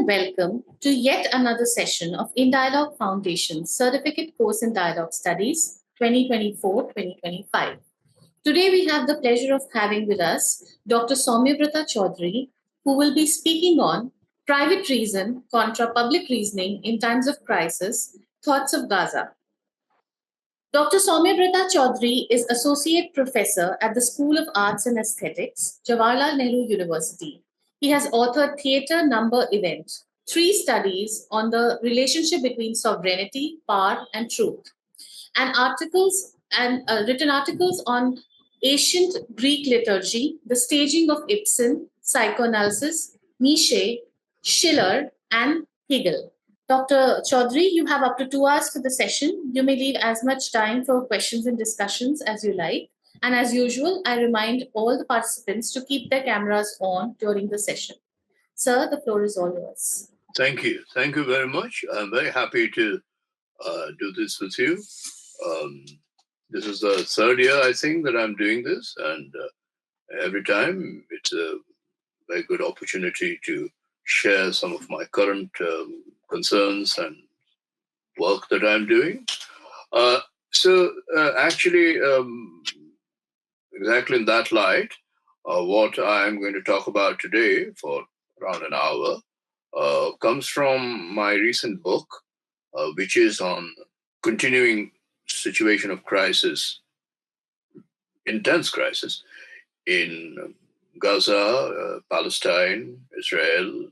and welcome to yet another session of In Dialogue Foundation's Certificate Course in Dialogue Studies 2024-2025. Today we have the pleasure of having with us Dr. Soumyabrata Choudhury, who will be speaking on Private Reason contra Public Reasoning in Times of Crisis, Thoughts of Gaza. Dr. Soumyabrata Choudhury is Associate Professor at the School of Arts and Aesthetics, Jawaharlal Nehru University. He has authored Theatre Number Event, 3 studies on the relationship between sovereignty, power, and truth, and written articles on ancient Greek liturgy, the staging of Ibsen, psychoanalysis, Nietzsche, Schiller, and Hegel. Dr. Choudhury, you have up to 2 hours for the session. You may leave as much time for questions and discussions as you like. And as usual, I remind all the participants to keep their cameras on during the session. Sir, the floor is all yours. Thank you. Thank you very much. I'm very happy to do this with you. This is the 3rd year, I think, that I'm doing this. And every time it's a very good opportunity to share some of my current concerns and work that I'm doing. Actually, exactly in that light, what I'm going to talk about today for around an hour comes from my recent book, which is on continuing situation of crisis, intense crisis in Gaza, Palestine, Israel,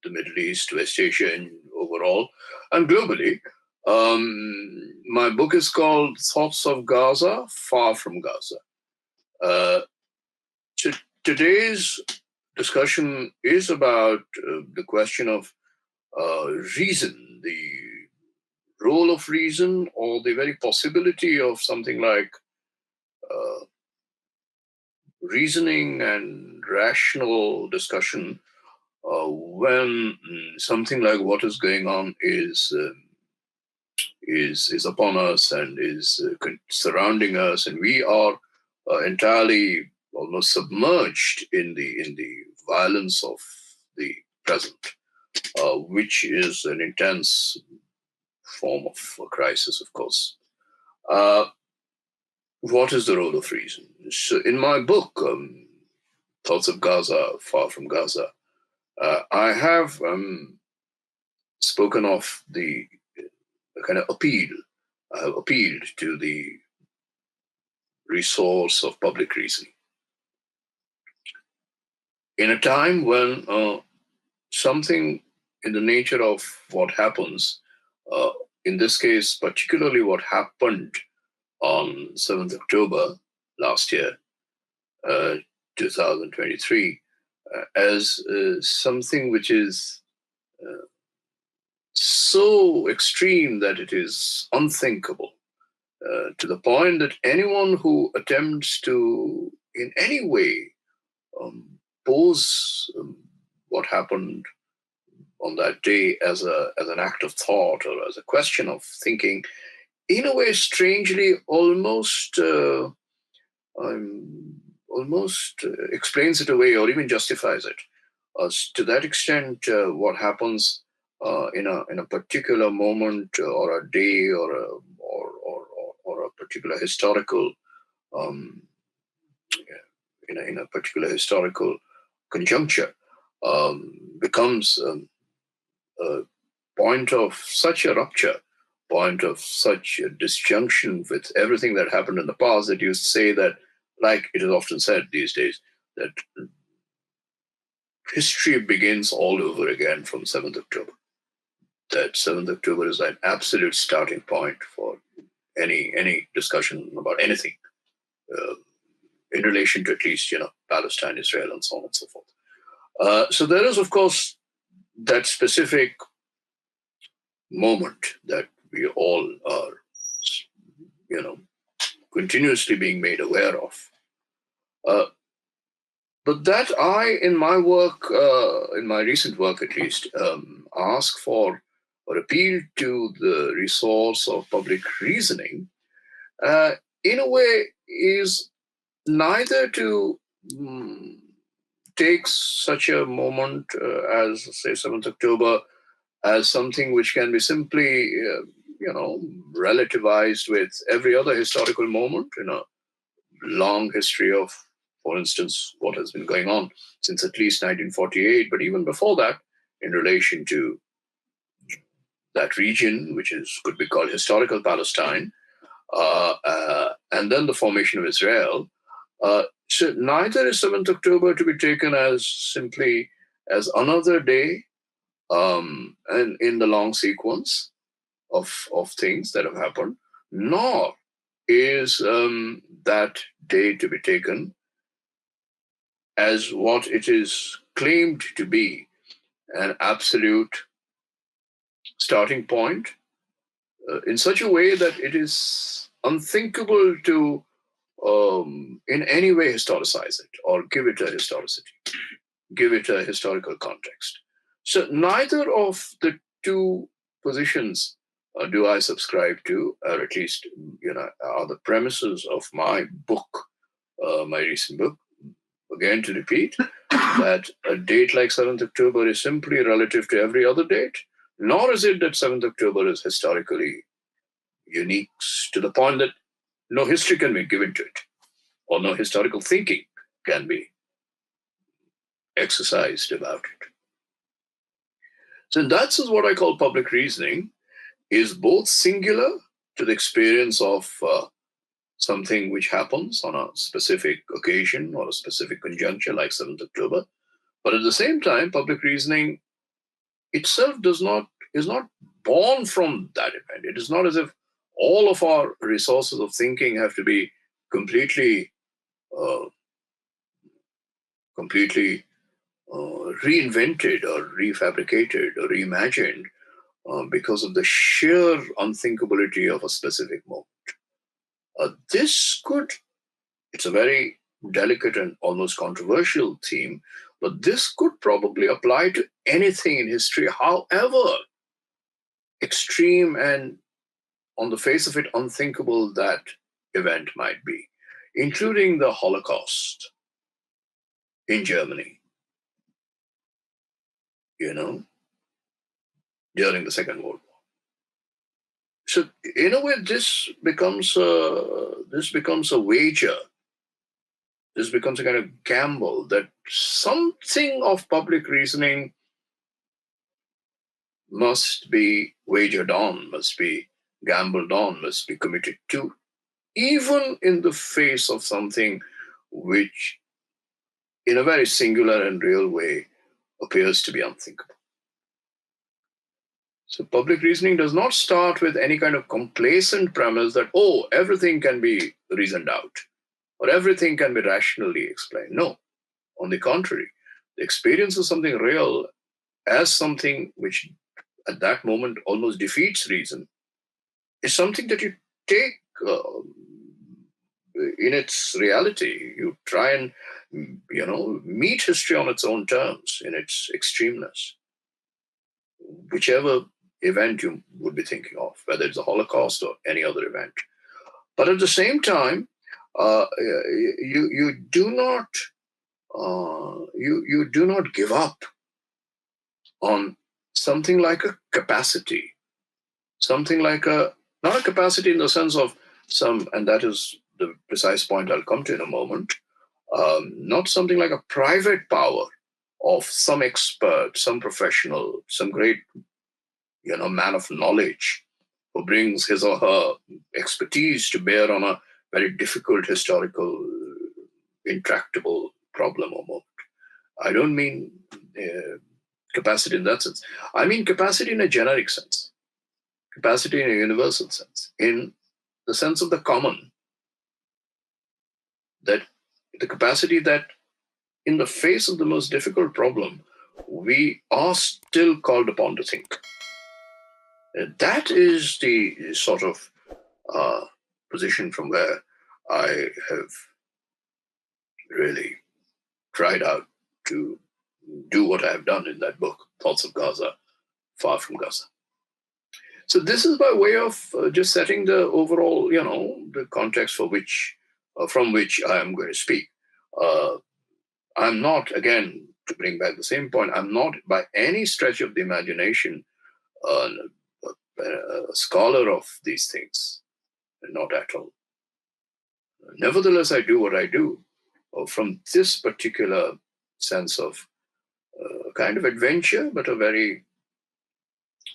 the Middle East, West Asia, and overall, and globally. My book is called Thoughts of Gaza, Far from Gaza. Today's discussion is about the question of reason, the role of reason, or the very possibility of something like reasoning and rational discussion when something like what is going on is upon us and is surrounding us, and we are entirely almost submerged in the violence of the present, which is an intense form of a crisis, of course. What is the role of reason? So in my book, Thoughts of Gaza, Far from Gaza, I have spoken of the kind of appeal. I have appealed to the resource of public reasoning. In a time when something in the nature of what happens, in this case, particularly what happened on 7th October last year, 2023, as something which is so extreme that it is unthinkable, to the point that anyone who attempts to in any way pose what happened on that day as an act of thought or as a question of thinking, in a way, strangely, almost explains it away or even justifies it. To that extent, what happens in a particular moment or a day or a particular historical in a particular historical conjuncture becomes a point of such a rupture, point of such a disjunction with everything that happened in the past, that you say that, like it is often said these days, that history begins all over again from 7th October. That 7th October is an absolute starting point for any discussion about anything in relation to, at least, Palestine, Israel, and so on and so forth. So there is, of course, that specific moment that we all are, continuously being made aware of. But that I, in my work, in my recent work at least, ask for or appeal to the resource of public reasoning, in a way, is neither to take such a moment as, say, 7th October as something which can be simply, relativized with every other historical moment in a long history of, for instance, what has been going on since at least 1948, but even before that, in relation to that region, which could be called historical Palestine, and then the formation of Israel. So neither is 7th October to be taken as simply as another day and in the long sequence of things that have happened, nor is that day to be taken as what it is claimed to be, an absolute starting point, in such a way that it is unthinkable to in any way historicize it or give it a historicity, give it a historical context. So neither of the two positions do I subscribe to, or at least are the premises of my book, my recent book. Again, to repeat, that a date like 7th October is simply relative to every other date, nor is it that 7th October is historically unique to the point that no history can be given to it, or no historical thinking can be exercised about it. So that's what I call public reasoning, is both singular to the experience of something which happens on a specific occasion or a specific conjuncture like 7th October, but at the same time, public reasoning itself is not born from that event. It is not as if all of our resources of thinking have to be completely uh, reinvented or refabricated or reimagined because of the sheer unthinkability of a specific moment. It's a very delicate and almost controversial theme, but this could probably apply to anything in history, however extreme and on the face of it unthinkable that event might be, including the Holocaust in Germany, during the Second World War. So in a way, this becomes a wager. This becomes a kind of gamble that something of public reasoning must be wagered on, must be gambled on, must be committed to, even in the face of something which, in a very singular and real way, appears to be unthinkable. So public reasoning does not start with any kind of complacent premise that, oh, everything can be reasoned out or everything can be rationally explained. No, on the contrary, the experience of something real as something which at that moment almost defeats reason is something that you take in its reality. You try and, meet history on its own terms, in its extremeness, whichever event you would be thinking of, whether it's the Holocaust or any other event. But at the same time, you do not you do not give up on something like a capacity, something like not a capacity in the sense of some, and that is the precise point I'll come to in a moment, not something like a private power of some expert, some professional, some great man of knowledge who brings his or her expertise to bear on a very difficult historical, intractable problem or moment. I don't mean capacity in that sense. I mean capacity in a generic sense, capacity in a universal sense, in the sense of the common, that the capacity that in the face of the most difficult problem, we are still called upon to think. That is the sort of position from where I have really tried out to do what I have done in that book, Thoughts of Gaza, Far from Gaza. So this is by way of just setting the overall, the context from which I am going to speak. I'm not, again, to bring back the same point, I'm not by any stretch of the imagination uh, a scholar of these things, not at all. Nevertheless, I do what I do from this particular sense of kind of adventure, but a very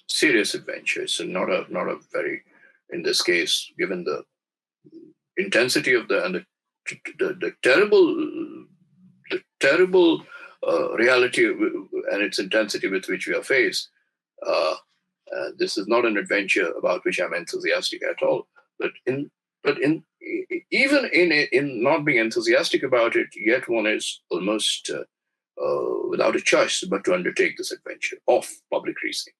serious adventure. It's not a very, in this case, given the intensity of the terrible reality and its intensity with which we are faced. Uh, this is not an adventure about which I'm enthusiastic at all. But in even in not being enthusiastic about it, yet one is almost without a choice but to undertake this adventure of public reasoning.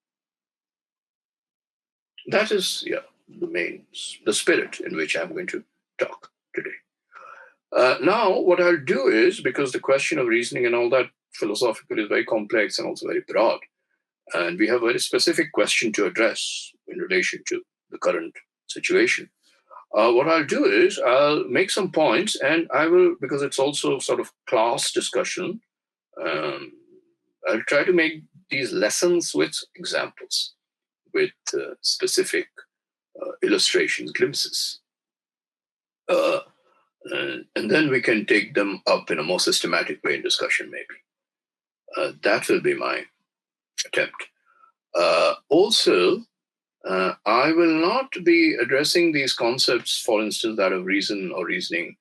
That is, yeah, the spirit in which I'm going to talk today. Now, what I'll do is, because the question of reasoning and all that philosophical is very complex and also very broad, and we have a very specific question to address in relation to the current situation. What I'll do is I'll make some points, and I will, because it's also sort of class discussion, I'll try to make these lessons with examples, with specific illustrations, glimpses. And then we can take them up in a more systematic way in discussion, maybe. That will be my attempt. Also, I will not be addressing these concepts, for instance, that of reason or reasoning,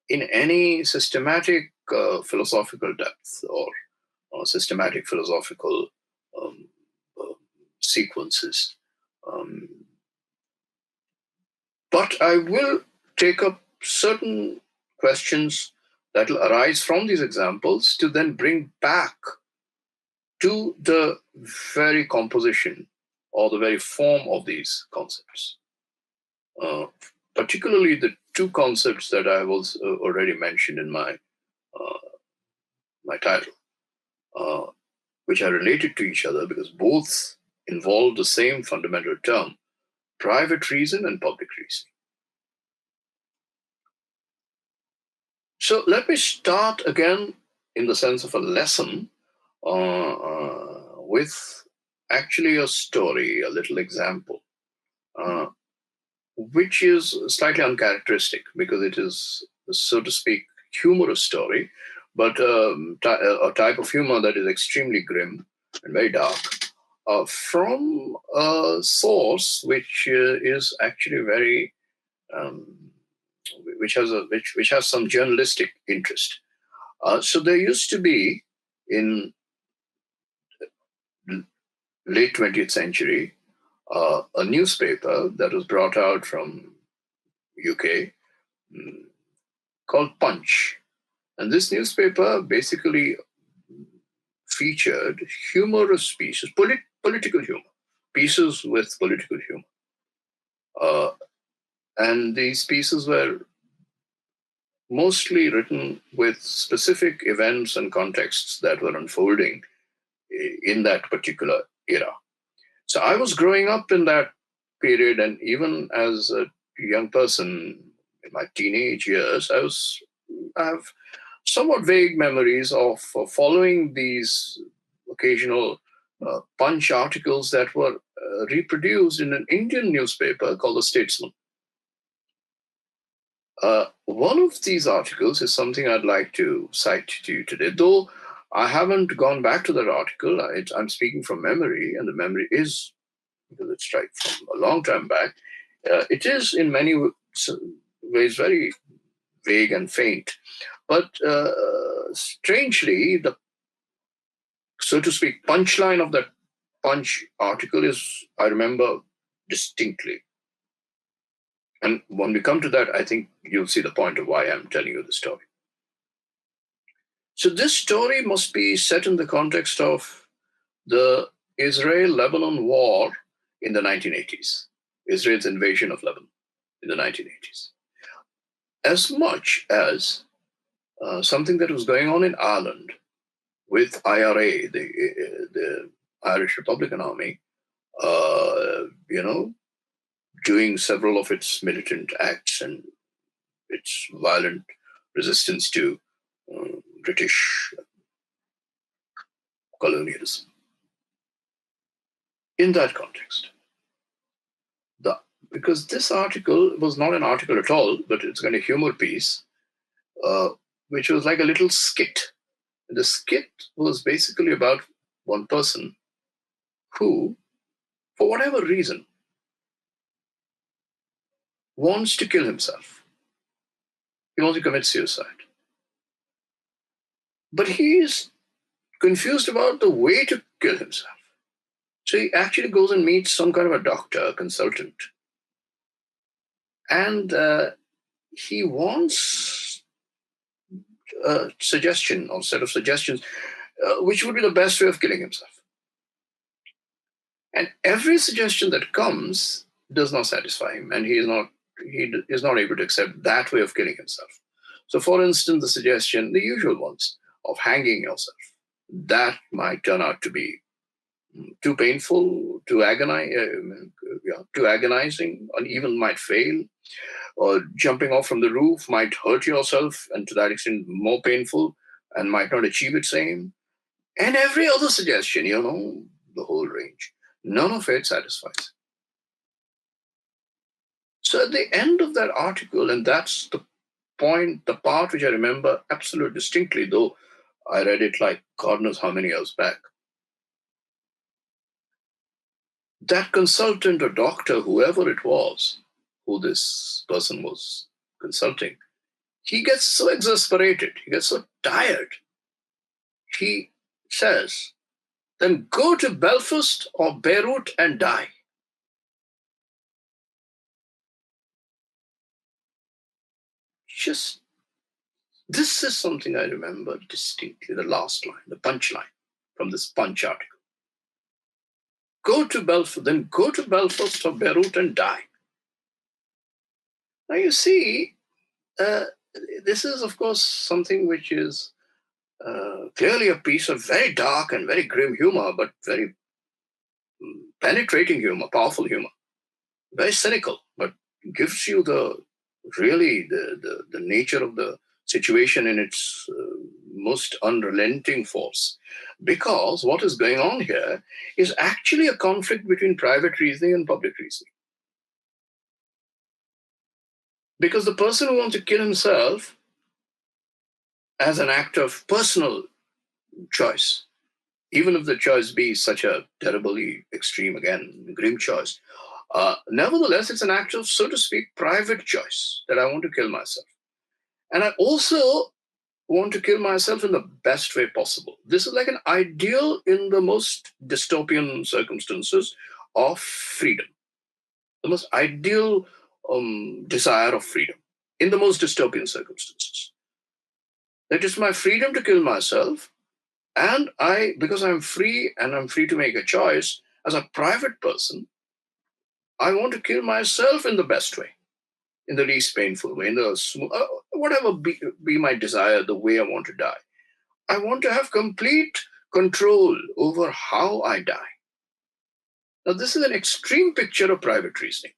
in any systematic philosophical depth or systematic philosophical um, uh, sequences. Um, but I will take up certain questions that will arise from these examples to then bring back to the very composition or the very form of these concepts. Uh, Particularly the two concepts that I was already mentioned in my title, uh, which are related to each other because both involve the same fundamental term: private reason and public reason. So let me start again in the sense of a lesson with actually a story, a little example, uh, which is slightly uncharacteristic because it is, so to speak, humorous story, but a type of humor that is extremely grim and very dark, from a source which is actually very, um, which has some journalistic interest. So there used to be in late 20th century a newspaper that was brought out from UK, called Punch. And this newspaper basically featured humorous pieces, political humor, pieces with political humor. Uh, and these pieces were mostly written with specific events and contexts that were unfolding in that particular era. So I was growing up in that period, and even as a young person in my teenage years, I have somewhat vague memories of following these occasional Punch articles that were reproduced in an Indian newspaper called The Statesman. One of these articles is something I'd like to cite to you today, though I haven't gone back to that article. I'm speaking from memory, and the memory is, because it's right from a long time back, it is in many ways very vague and faint. But strangely, the, so to speak, punchline of that Punch article is, I remember distinctly. And when we come to that, I think you'll see the point of why I'm telling you the story. So this story must be set in the context of the Israel-Lebanon war in the 1980s, Israel's invasion of Lebanon in the 1980s, as much as something that was going on in Ireland with IRA, the Irish Republican Army, doing several of its militant acts and its violent resistance to British colonialism. In that context, because this article was not an article at all, but it's kind of humor piece, which was like a little skit. The skit was basically about one person who, for whatever reason, wants to kill himself. He wants to commit suicide. But he is confused about the way to kill himself. So he actually goes and meets some kind of a doctor, a consultant. And he wants a suggestion or set of suggestions, which would be the best way of killing himself. And every suggestion that comes does not satisfy him, and he is not able to accept that way of killing himself. So, for instance, the suggestion, the usual ones, of hanging yourself, that might turn out to be too painful, too agonizing, and even might fail. Or jumping off from the roof might hurt yourself, and to that extent more painful, and might not achieve its aim. And every other suggestion, the whole range. None of it satisfies. So at the end of that article, and that's the point, the part which I remember absolutely distinctly, though I read it like God knows how many years back. That consultant or doctor, whoever it was, who this person was consulting, he gets so exasperated, he gets so tired. He says, then go to Belfast or Beirut and die. This is something I remember distinctly, the last line, the punchline from this Punch article. Then go to Belfast or Beirut and die. Now you see, this is of course something which is clearly a piece of very dark and very grim humor, but very penetrating humor, powerful humor, very cynical, but gives you the nature of the situation in its most unrelenting force. Because what is going on here is actually a conflict between private reasoning and public reasoning. Because the person who wants to kill himself as an act of personal choice, even if the choice be such a terribly extreme, again, grim choice, nevertheless, it's an act of, so to speak, private choice that I want to kill myself. And I also want to kill myself in the best way possible. This is like an ideal in the most dystopian circumstances of freedom, the most ideal desire of freedom in the most dystopian circumstances. That is my freedom to kill myself, and because I'm free and I'm free to make a choice as a private person, I want to kill myself in the best way, in the least painful way, in the whatever be my desire, the way I want to die. I want to have complete control over how I die. Now, this is an extreme picture of private reasoning.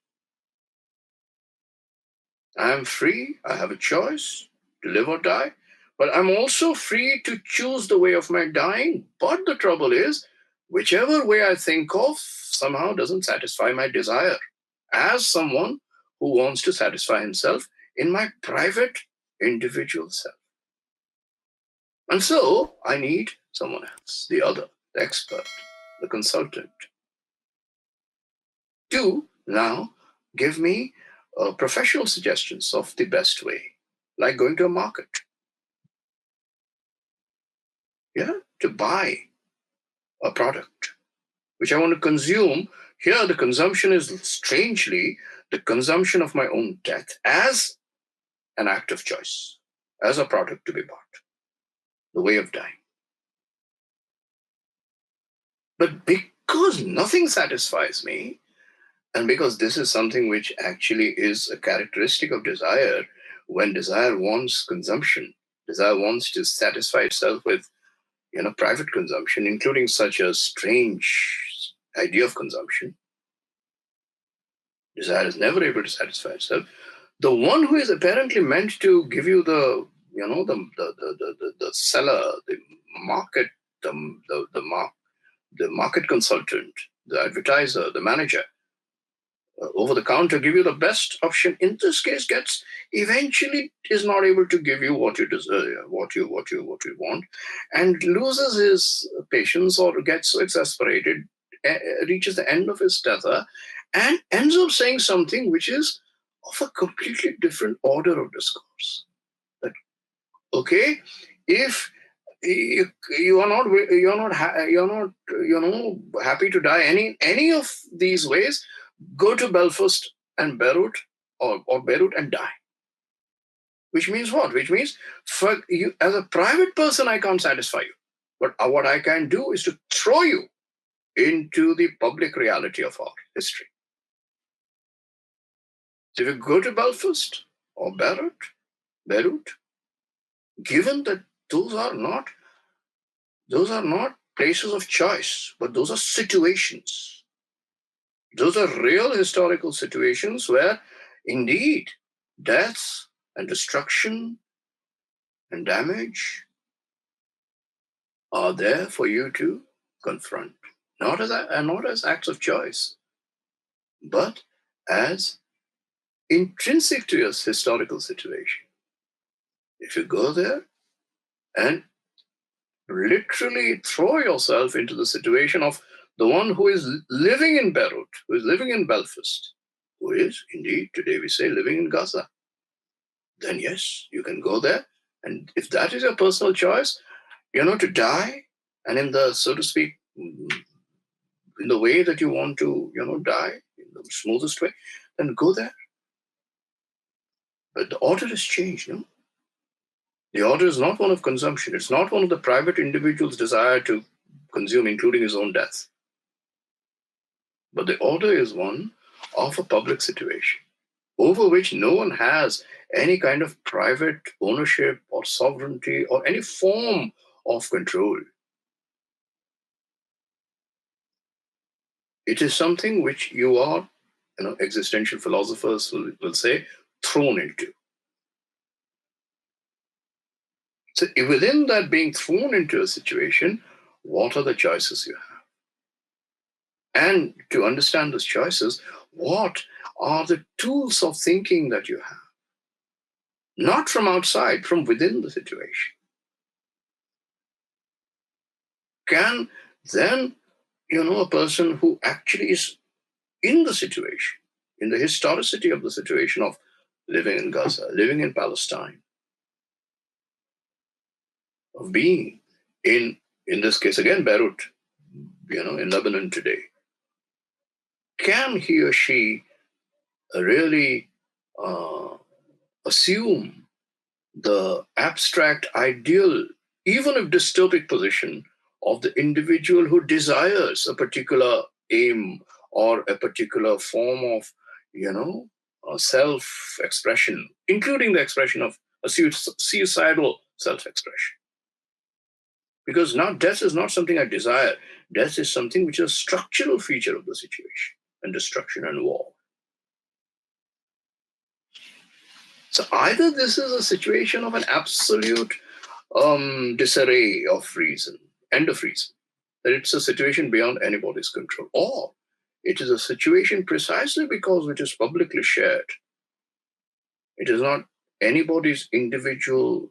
I am free, I have a choice to live or die, but I'm also free to choose the way of my dying. But the trouble is, whichever way I think of somehow doesn't satisfy my desire as someone who wants to satisfy himself in my private individual self. And so I need someone else, the other, the expert, the consultant, to now give me professional suggestions of the best way, like going to a market. To buy a product which I want to consume. Here, the consumption is strangely the consumption of my own death as an act of choice, as a product to be bought, the way of dying. But because nothing satisfies me, and because this is something which actually is a characteristic of desire, when desire wants consumption, desire wants to satisfy itself with private consumption, including such a strange idea of consumption. Desire is never able to satisfy itself. The one who is apparently meant to give you the the seller, the market, the market consultant, the advertiser, the manager, over the counter give you the best option. In this case, gets eventually is not able to give you what you deserve, what you want, and loses his patience or gets so exasperated, reaches the end of his tether, and ends up saying something which is of a completely different order of discourse. That okay, if you are not happy to die any of these ways, go to Belfast and Beirut, or Beirut and die. Which means what? Which means for you as a private person, I can't satisfy you. But what I can do is to throw you into the public reality of our history. So if you go to Belfast or Beirut, given that those are not places of choice, but those are situations. Those are real historical situations where indeed death and destruction and damage are there for you to confront, not as acts of choice, but as intrinsic to your historical situation. If you go there and literally throw yourself into the situation of the one who is living in Beirut, who is living in Belfast, who is indeed, today we say, living in Gaza, then yes, you can go there. And if that is your personal choice, to die, and in the, so to speak, in the way that you want to, die, in the smoothest way, then go there. But the order has changed, no? The order is not one of consumption. It's not one of the private individual's desire to consume, including his own death. But the order is one of a public situation over which no one has any kind of private ownership or sovereignty or any form of control. It is something which you are, existential philosophers will say, thrown into. So within that being thrown into a situation, what are the choices you have? And to understand those choices, what are the tools of thinking that you have? Not from outside, from within the situation. Can then, a person who actually is in the situation, in the historicity of the situation of living in Gaza, living in Palestine, of being in this case again, Beirut, in Lebanon today, can he or she really assume the abstract ideal, even if dystopic position of the individual who desires a particular aim or a particular form of, self-expression, including the expression of a suicidal self-expression? Because now death is not something I desire. Death is something which is a structural feature of the situation, and destruction and war. So either this is a situation of an absolute disarray of reason, end of reason, that it's a situation beyond anybody's control, or it is a situation precisely because it is publicly shared. It is not anybody's individual,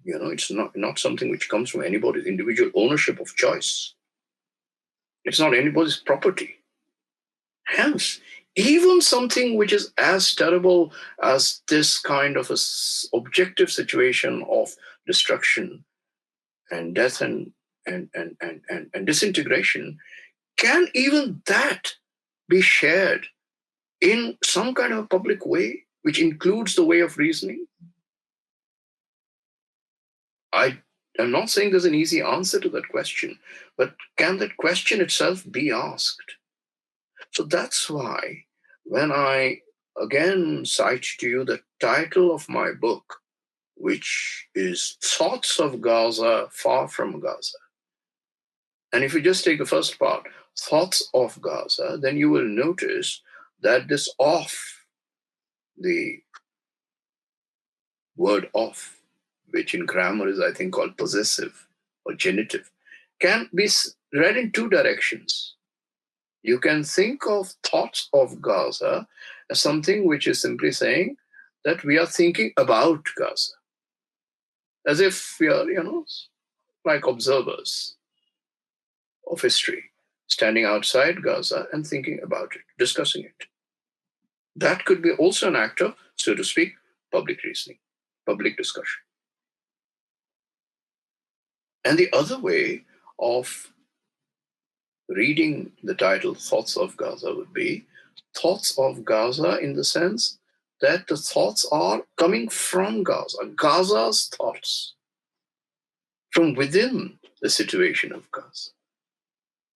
it's not something which comes from anybody's individual ownership of choice. It's not anybody's property. Hence, even something which is as terrible as this kind of objective situation of destruction and death and disintegration, can even that be shared in some kind of a public way, which includes the way of reasoning? I am not saying there's an easy answer to that question, but can that question itself be asked? So that's why when I again cite to you the title of my book, which is Thoughts of Gaza, Far from Gaza. And if you just take the first part, Thoughts of Gaza, then you will notice that this off, the word of, which in grammar is, I think, called possessive or genitive, can be read in two directions. You can think of thoughts of Gaza as something which is simply saying that we are thinking about Gaza, as if we are, like observers of history, standing outside Gaza and thinking about it, discussing it. That could be also an act of, so to speak, public reasoning, public discussion. And the other way of reading the title Thoughts of Gaza would be thoughts of Gaza in the sense that the thoughts are coming from Gaza, Gaza's thoughts, from within the situation of Gaza.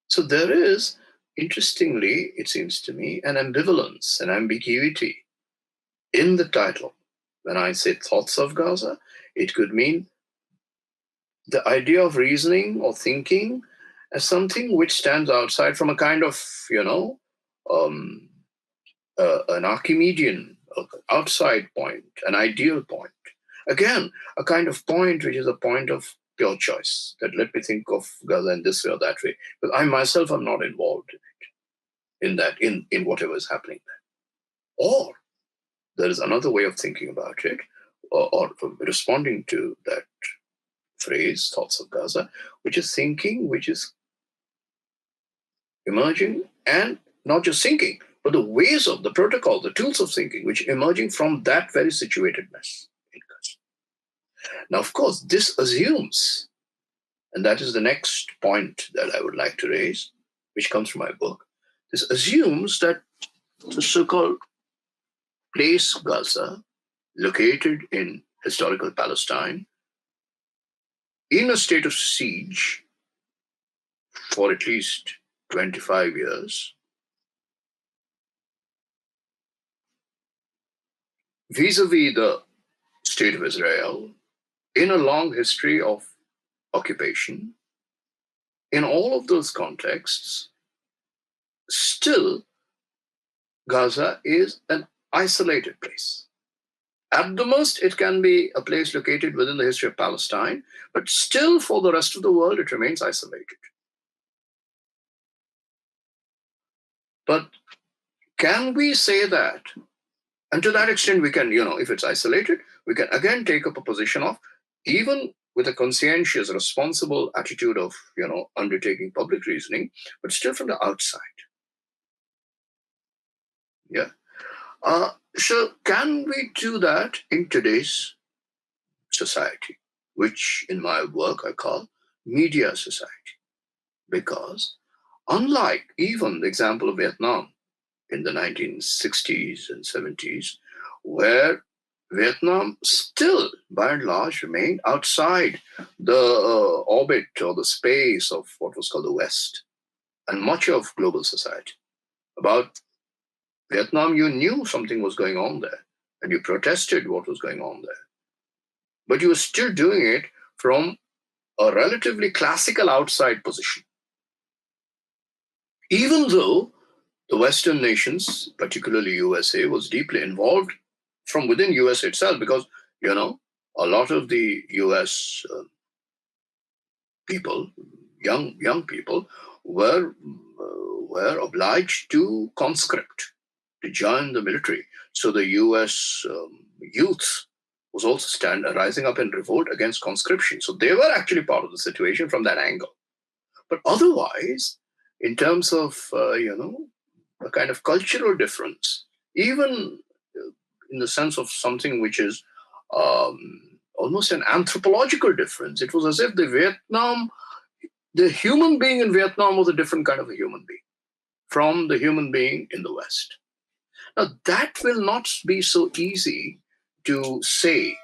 So there is, interestingly, it seems to me, an ambivalence, an ambiguity in the title. When I say thoughts of Gaza, it could mean the idea of reasoning or thinking as something which stands outside from a kind of, um, an Archimedean outside point, an ideal point. Again, a kind of point which is a point of pure choice, that let me think of Gaza in this way or that way. But I myself am not involved in that, in whatever is happening there. Or there is another way of thinking about it, or responding to that phrase, thoughts of Gaza, which is thinking, which is emerging, and not just thinking, but the ways of the protocol, the tools of thinking, which emerging from that very situatedness in Gaza. Now, of course, this assumes, and that is the next point that I would like to raise, which comes from my book, this assumes that the so-called place Gaza, located in historical Palestine, in a state of siege for at least 25 years, vis-a-vis the state of Israel, in a long history of occupation, in all of those contexts, still Gaza is an isolated place. At the most, it can be a place located within the history of Palestine, but still for the rest of the world, it remains isolated. But can we say that? And to that extent, we can, if it's isolated, we can again take up a position of, even with a conscientious, responsible attitude of, undertaking public reasoning, but still from the outside. Yeah. So can we do that in today's society, which in my work I call media society? Because unlike even the example of Vietnam in the 1960s and 70s, where Vietnam still, by and large, remained outside the orbit or the space of what was called the West and much of global society. About Vietnam, you knew something was going on there, and you protested what was going on there. But you were still doing it from a relatively classical outside position. Even though the Western nations, particularly USA, was deeply involved from within US itself, because, a lot of the US people, young people, were obliged to conscript, to join the military. So the US youth was also rising up in revolt against conscription. So they were actually part of the situation from that angle. But otherwise, in terms of, a kind of cultural difference, even in the sense of something which is almost an anthropological difference, it was as if the human being in Vietnam was a different kind of a human being from the human being in the West. Now, that will not be so easy to say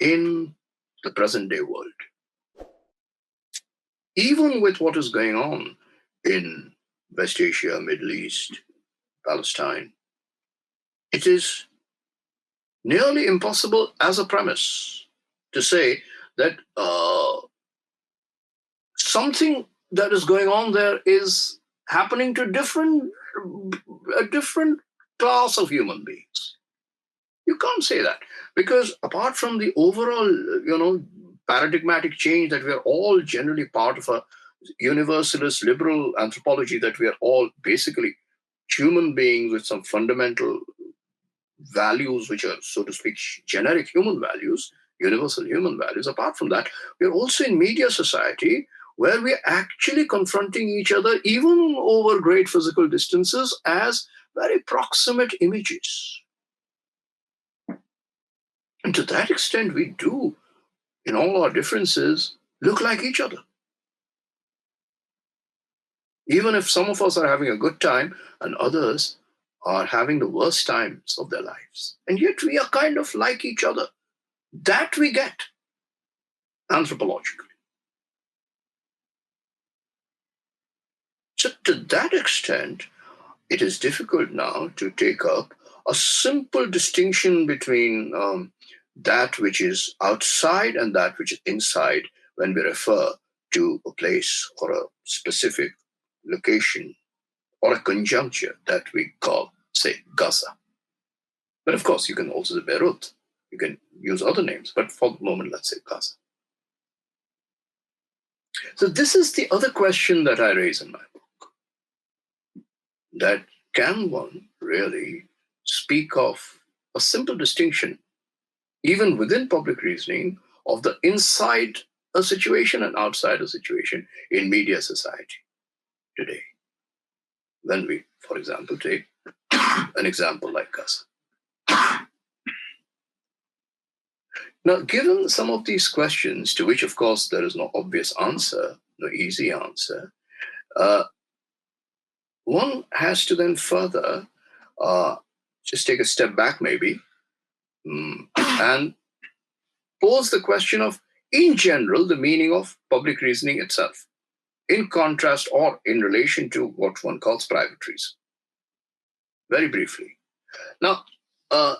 in the present day world. Even with what is going on in West Asia, Middle East, Palestine, it is nearly impossible as a premise to say that something that is going on there is happening to a different class of human beings. You can't say that, because apart from the overall, paradigmatic change that we are all generally part of a universalist liberal anthropology, that we are all basically human beings with some fundamental values which are, so to speak, generic human values, universal human values. Apart from that, we are also in media society where we are actually confronting each other, even over great physical distances, as very proximate images. And to that extent, we do, in all our differences, look like each other. Even if some of us are having a good time and others are having the worst times of their lives. And yet we are kind of like each other. That we get anthropologically. So to that extent, it is difficult now to take up a simple distinction between that which is outside and that which is inside when we refer to a place or a specific location or a conjuncture that we call, say, Gaza. But of course, you can also say Beirut. You can use other names, but for the moment, let's say Gaza. So this is the other question that I raise in my book. That can one really speak of a simple distinction, even within public reasoning, of the inside a situation and outside a situation in media society today? When we, for example, take an example like Gaza. Now, given some of these questions, to which, of course, there is no obvious answer, no easy answer, one has to then further just take a step back, maybe, and pose the question of, in general, the meaning of public reasoning itself, in contrast or in relation to what one calls private reason. Very briefly. Now,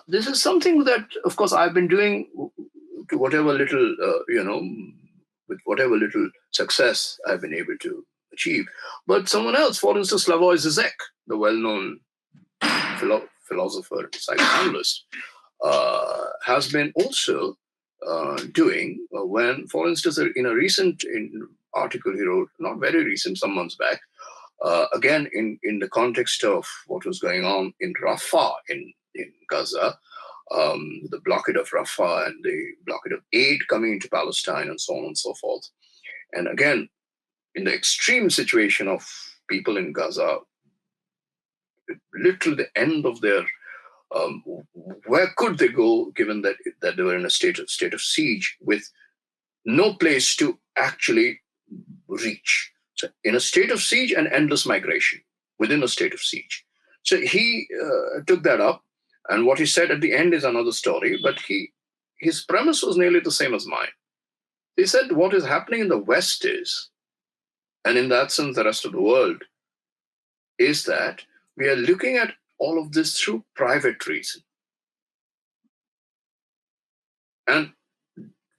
this is something that, of course, I've been doing to whatever little, with whatever little success I've been able to achieve. But someone else, for instance, Slavoj Zizek, the well-known philosopher and psychoanalyst, has been also doing when, for instance, in a recent article he wrote, not very recent, some months back, again in the context of what was going on in Rafah in Gaza, the blockade of Rafah and the blockade of aid coming into Palestine and so on and so forth. And again, in the extreme situation of people in Gaza, literally the end of their, where could they go given that they were in a state of siege with no place to actually reach. So in a state of siege and endless migration within a state of siege. So he took that up, and what he said at the end is another story, but his premise was nearly the same as mine. He said what is happening in the West is, and in that sense the rest of the world, is that we are looking at all of this through private reason. And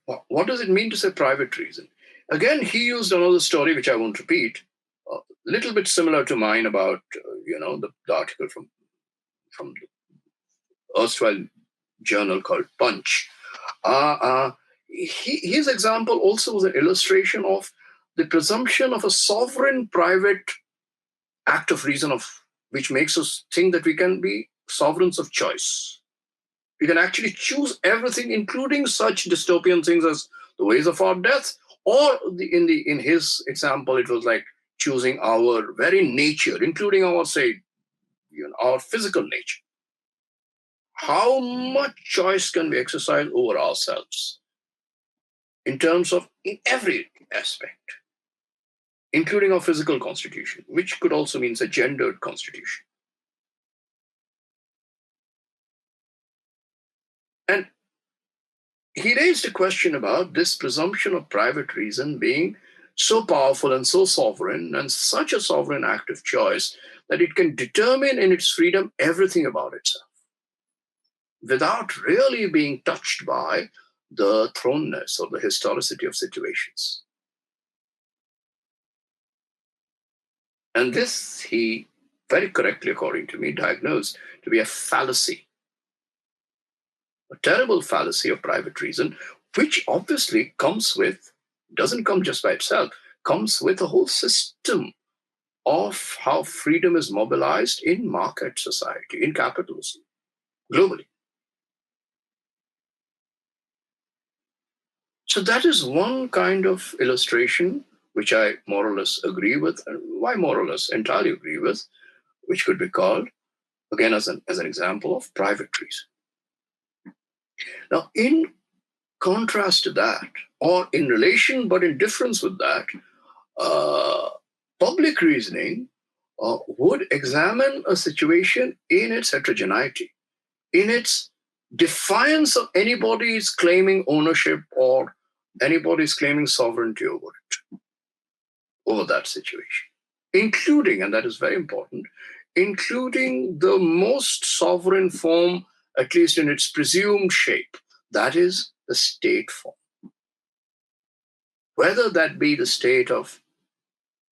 what does it mean to say private reason? Again, he used another story, which I won't repeat, a little bit similar to mine about, the article from the erstwhile journal called Punch. His example also was an illustration of the presumption of a sovereign private act of reason, of which makes us think that we can be sovereigns of choice. We can actually choose everything, including such dystopian things as the ways of our death, or in his example, it was like choosing our very nature, including our, say, our physical nature. How much choice can we exercise over ourselves in terms of in every aspect, including our physical constitution, which could also mean a gendered constitution. And he raised a question about this presumption of private reason being so powerful and so sovereign, and such a sovereign act of choice, that it can determine in its freedom everything about itself, without really being touched by the thrownness or the historicity of situations. And this, he very correctly, according to me, diagnosed to be a fallacy. a terrible fallacy of private reason, which obviously doesn't come just by itself, comes with a whole system of how freedom is mobilized in market society, in capitalism, globally. So that is one kind of illustration which I more or less agree with, and why more or less entirely agree with, which could be called, again, as an example of private reason. Now, in contrast to that, or in relation but in difference with that, uh, public reasoning would examine a situation in its heterogeneity, in its defiance of anybody's claiming ownership or anybody's claiming sovereignty over it, over that situation, including, and that is very important, including the most sovereign form, at least in its presumed shape, that is the state form. Whether that be the state of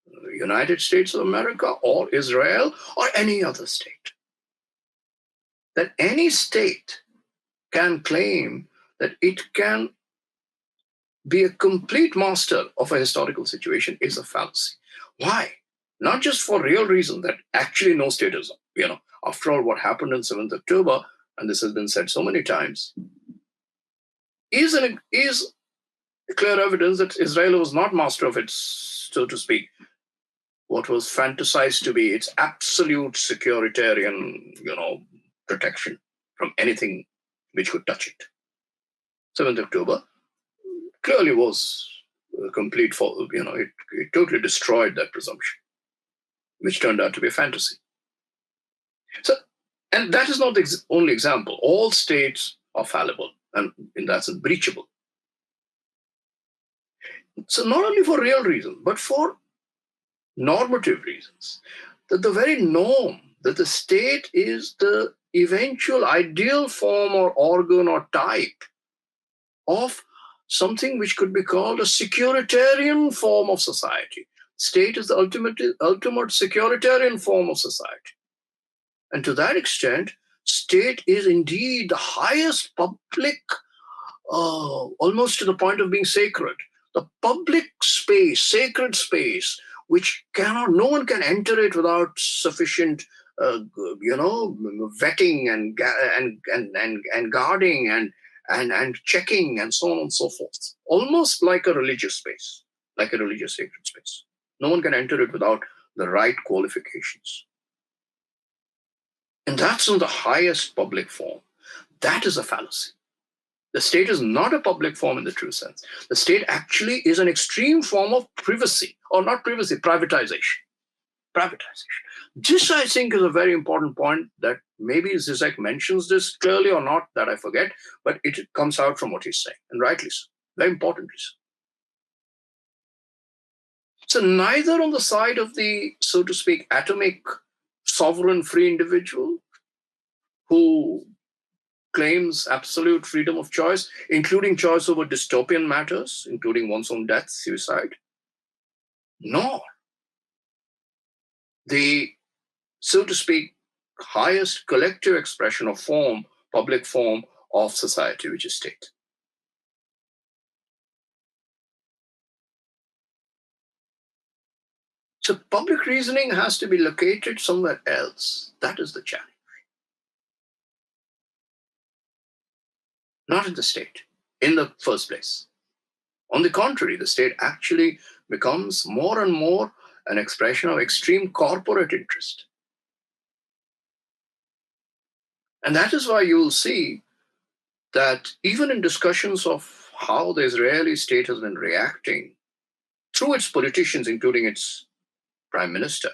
the United States of America or Israel or any other state. That any state can claim that it can be a complete master of a historical situation is a fallacy. Why? Not just for real reason that actually no state is, after all, what happened on 7th October, and this has been said so many times, is clear evidence that Israel was not master of its, so to speak, what was fantasized to be its absolute securitarian, protection from anything which could touch it. 7th October clearly was a complete fall, it totally destroyed that presumption, which turned out to be a fantasy. So, and that is not the only example. All states are fallible, and in that sense, breachable. So not only for real reasons, but for normative reasons, that the very norm that the state is the eventual ideal form or organ or type of something which could be called a securitarian form of society. State is the ultimate securitarian form of society. And to that extent, state is indeed the highest public, almost to the point of being sacred. The public space, sacred space, which no one can enter it without sufficient, vetting and guarding and checking and so on and so forth. Almost like a religious space, like a religious sacred space. No one can enter it without the right qualifications. And that's in the highest public form. That is a fallacy. The state is not a public form in the true sense. The state actually is an extreme form of privacy, or not privacy, privatization. Privatization. This, I think, is a very important point that maybe Zizek mentions this clearly or not, that I forget, but it comes out from what he's saying, and rightly so, very importantly so. So neither on the side of the, so to speak, atomic, sovereign, free individual who claims absolute freedom of choice, including choice over dystopian matters, including one's own death, suicide, nor the, so to speak, highest collective expression of form, public form of society, which is state. So public reasoning has to be located somewhere else. That is the challenge. Not in the state, in the first place. On the contrary, the state actually becomes more and more an expression of extreme corporate interest. And that is why you will see that even in discussions of how the Israeli state has been reacting through its politicians, including its prime minister,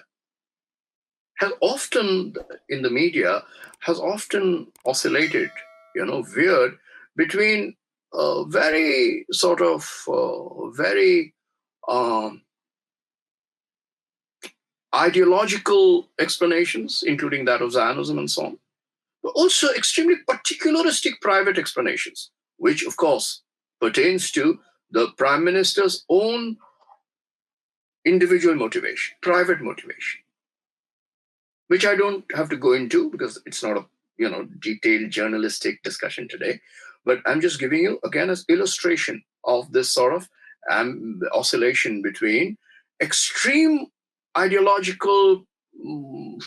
has often, in the media, has often oscillated, veered between very sort of very ideological explanations, including that of Zionism and so on, but also extremely particularistic private explanations, which, of course, pertains to the prime minister's own individual motivation, private motivation, which I don't have to go into because it's not a, detailed journalistic discussion today. But I'm just giving you, again, an illustration of this sort of oscillation between extreme ideological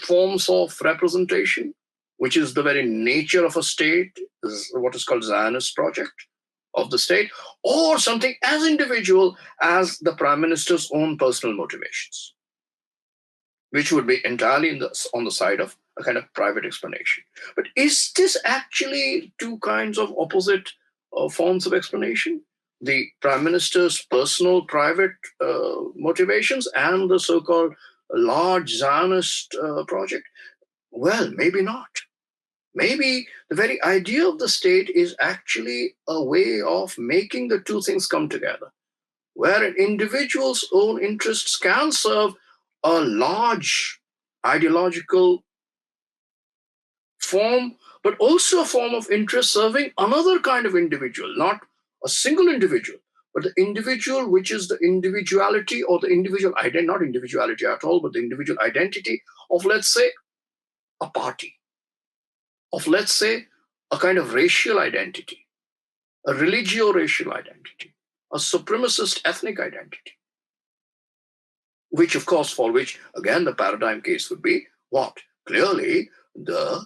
forms of representation, which is the very nature of a state, is what is called Zionist project of the state, or something as individual as the prime minister's own personal motivations, which would be entirely on the side of a kind of private explanation. But is this actually two kinds of opposite forms of explanation? The prime minister's personal private motivations and the so-called large Zionist project? Well, maybe not. Maybe the very idea of the state is actually a way of making the two things come together, where an individual's own interests can serve a large ideological form, but also a form of interest serving another kind of individual, not a single individual, but the individual, which is the individuality or the individual identity, not individuality at all, but the individual identity of, let's say, a party, of, let's say, a kind of racial identity, a religio-racial identity, a supremacist ethnic identity, which, of course, for which, again, the paradigm case would be what? Clearly, the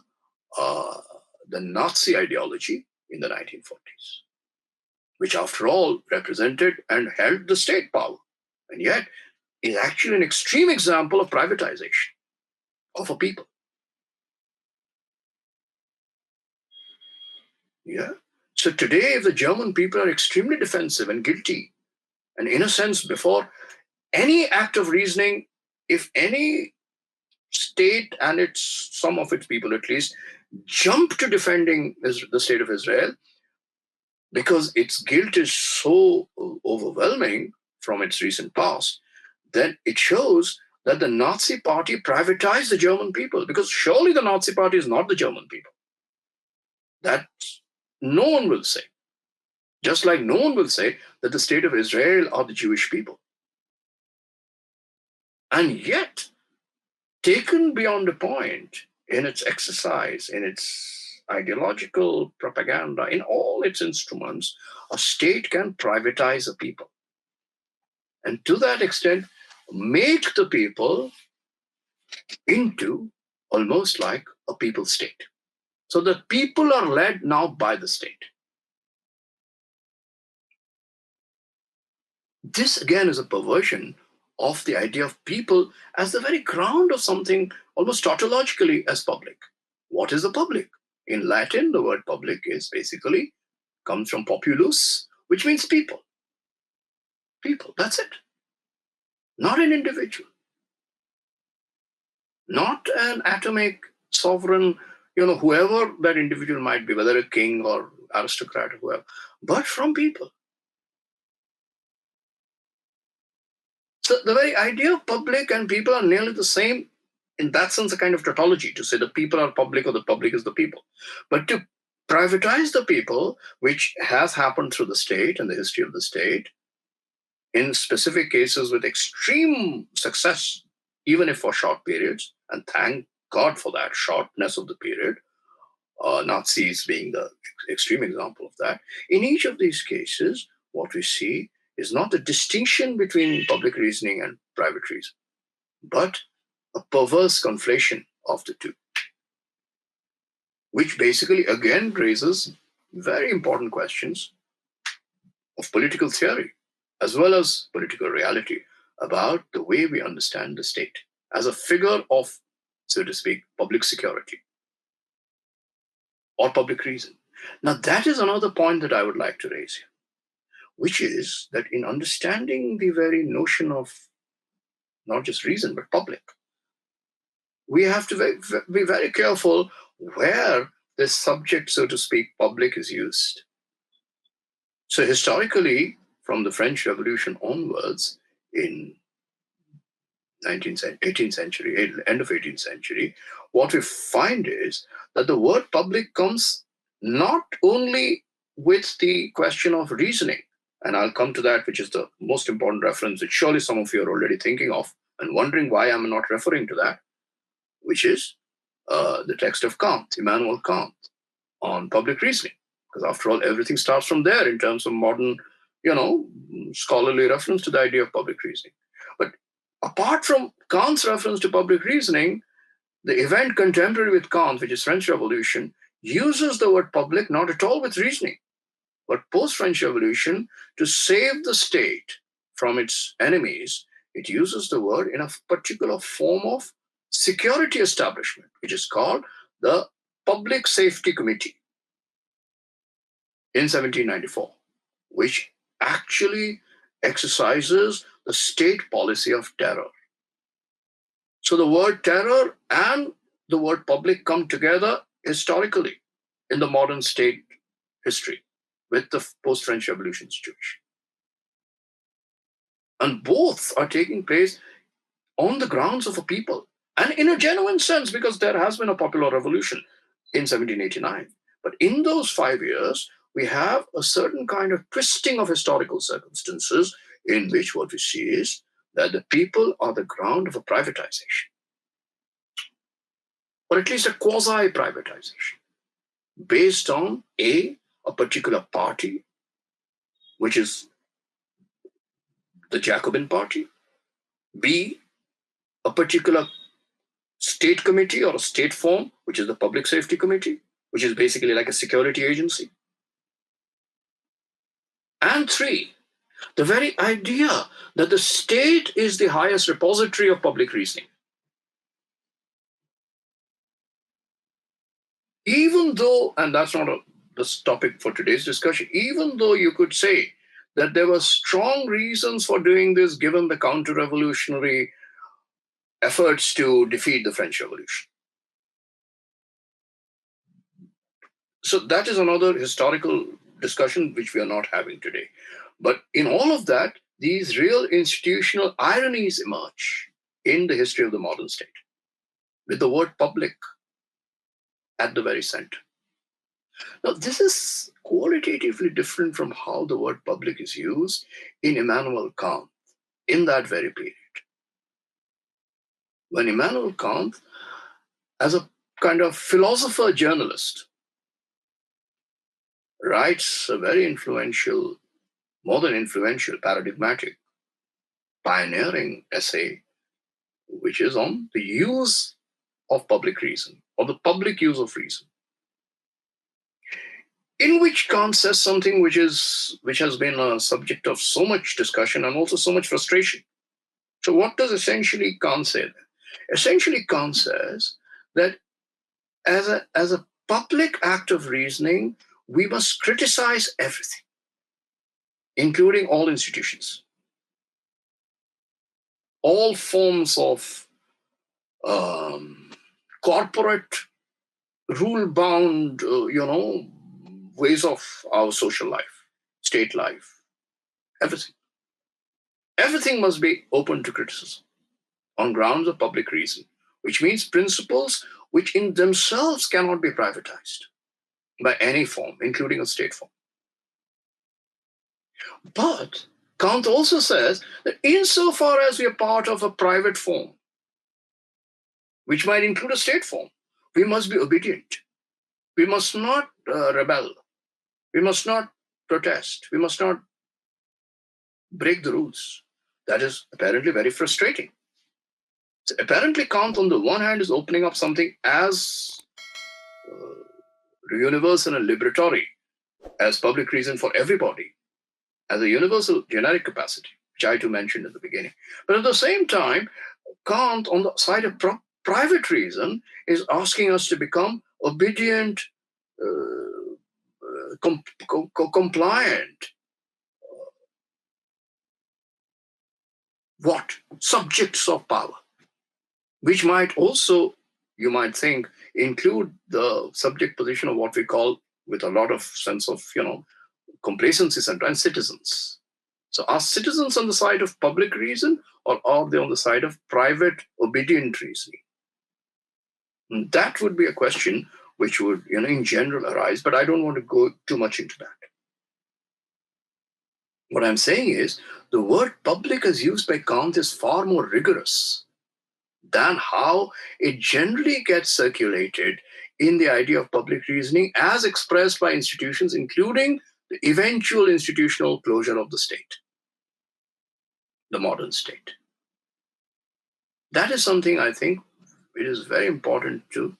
Nazi ideology in the 1940s, which, after all, represented and held the state power, and yet is actually an extreme example of privatization of a people. Yeah. So today, if the German people are extremely defensive and guilty, and in a sense, before any act of reasoning, if any state and some of its people at least jump to defending the state of Israel, because its guilt is so overwhelming from its recent past, then it shows that the Nazi party privatized the German people, because surely the Nazi party is not the German people. That no one will say. Just like no one will say that the state of Israel are the Jewish people. And yet, taken beyond a point in its exercise, in its ideological propaganda, in all its instruments, a state can privatize a people. And to that extent, make the people into almost like a people state. So the people are led now by the state. This again is a perversion of the idea of people as the very ground of something almost tautologically as public. What is the public? In Latin, the word public is basically comes from populus, which means people. People, that's it. Not an individual. Not an atomic sovereign, whoever that individual might be, whether a king or aristocrat or whoever, but from people. So the very idea of public and people are nearly the same. In that sense, a kind of tautology to say the people are public or the public is the people. But to privatize the people, which has happened through the state and the history of the state, in specific cases with extreme success, even if for short periods, and thank God for that shortness of the period, Nazis being the extreme example of that. In each of these cases, what we see is not the distinction between public reasoning and private reason, but a perverse conflation of the two, which basically again raises very important questions of political theory as well as political reality about the way we understand the state as a figure of, so to speak, public security or public reason. Now, that is another point that I would like to raise here, which is that in understanding the very notion of not just reason, but public, we have to be very careful where this subject, so to speak, public is used. So historically, from the French Revolution onwards, in 18th century, end of 18th century, what we find is that the word public comes not only with the question of reasoning, and I'll come to that, which is the most important reference, which surely some of you are already thinking of and wondering why I'm not referring to that, which is the text of Kant, Immanuel Kant, on public reasoning. Because after all, everything starts from there in terms of modern, scholarly reference to the idea of public reasoning. But apart from Kant's reference to public reasoning, the event contemporary with Kant, which is French Revolution, uses the word public not at all with reasoning, but post-French Revolution, to save the state from its enemies, it uses the word in a particular form of security establishment, which is called the Public Safety Committee in 1794, which actually exercises the state policy of terror. So the word terror and the word public come together historically in the modern state history with the post-French Revolution situation. And both are taking place on the grounds of a people and in a genuine sense, because there has been a popular revolution in 1789. But in those 5 years, we have a certain kind of twisting of historical circumstances in which what we see is that the people are the ground of a privatization, or at least a quasi-privatization, based on a particular party, which is the Jacobin Party, B, a particular state committee or a state form, which is the Public Safety Committee, which is basically like a security agency. And 3, the very idea that the state is the highest repository of public reasoning. Even though, and that's not the topic for today's discussion, even though you could say that there were strong reasons for doing this given the counter-revolutionary efforts to defeat the French Revolution. So that is another historical discussion which we are not having today. But in all of that, these real institutional ironies emerge in the history of the modern state, with the word public at the very center. Now, this is qualitatively different from how the word public is used in Immanuel Kant in that very period. When Immanuel Kant, as a kind of philosopher journalist, writes a very influential, more than influential, paradigmatic, pioneering essay, which is on the use of public reason, or the public use of reason, in which Kant says something which has been a subject of so much discussion and also so much frustration. So what does essentially Kant say there? Essentially, Kant says that as a public act of reasoning, we must criticize everything, including all institutions, all forms of corporate, rule-bound, ways of our social life, state life, everything. Everything must be open to criticism on grounds of public reason, which means principles which in themselves cannot be privatized by any form, including a state form. But Kant also says that insofar as we are part of a private form, which might include a state form, we must be obedient. We must not rebel. We must not protest. We must not break the rules. That is apparently very frustrating. So apparently, Kant, on the one hand, is opening up something as universal and liberatory as public reason for everybody, as a universal generic capacity, which I too mentioned at the beginning. But at the same time, Kant, on the side of private reason, is asking us to become obedient, compliant, subjects of power, which might also, you might think, include the subject position of what we call, with a lot of sense of, complacency sometimes, citizens. So are citizens on the side of public reason, or are they on the side of private obedient reasoning? And that would be a question which would, in general arise, but I don't want to go too much into that. What I'm saying is, the word public as used by Kant is far more rigorous than how it generally gets circulated in the idea of public reasoning as expressed by institutions, including the eventual institutional closure of the state, the modern state. That is something I think it is very important to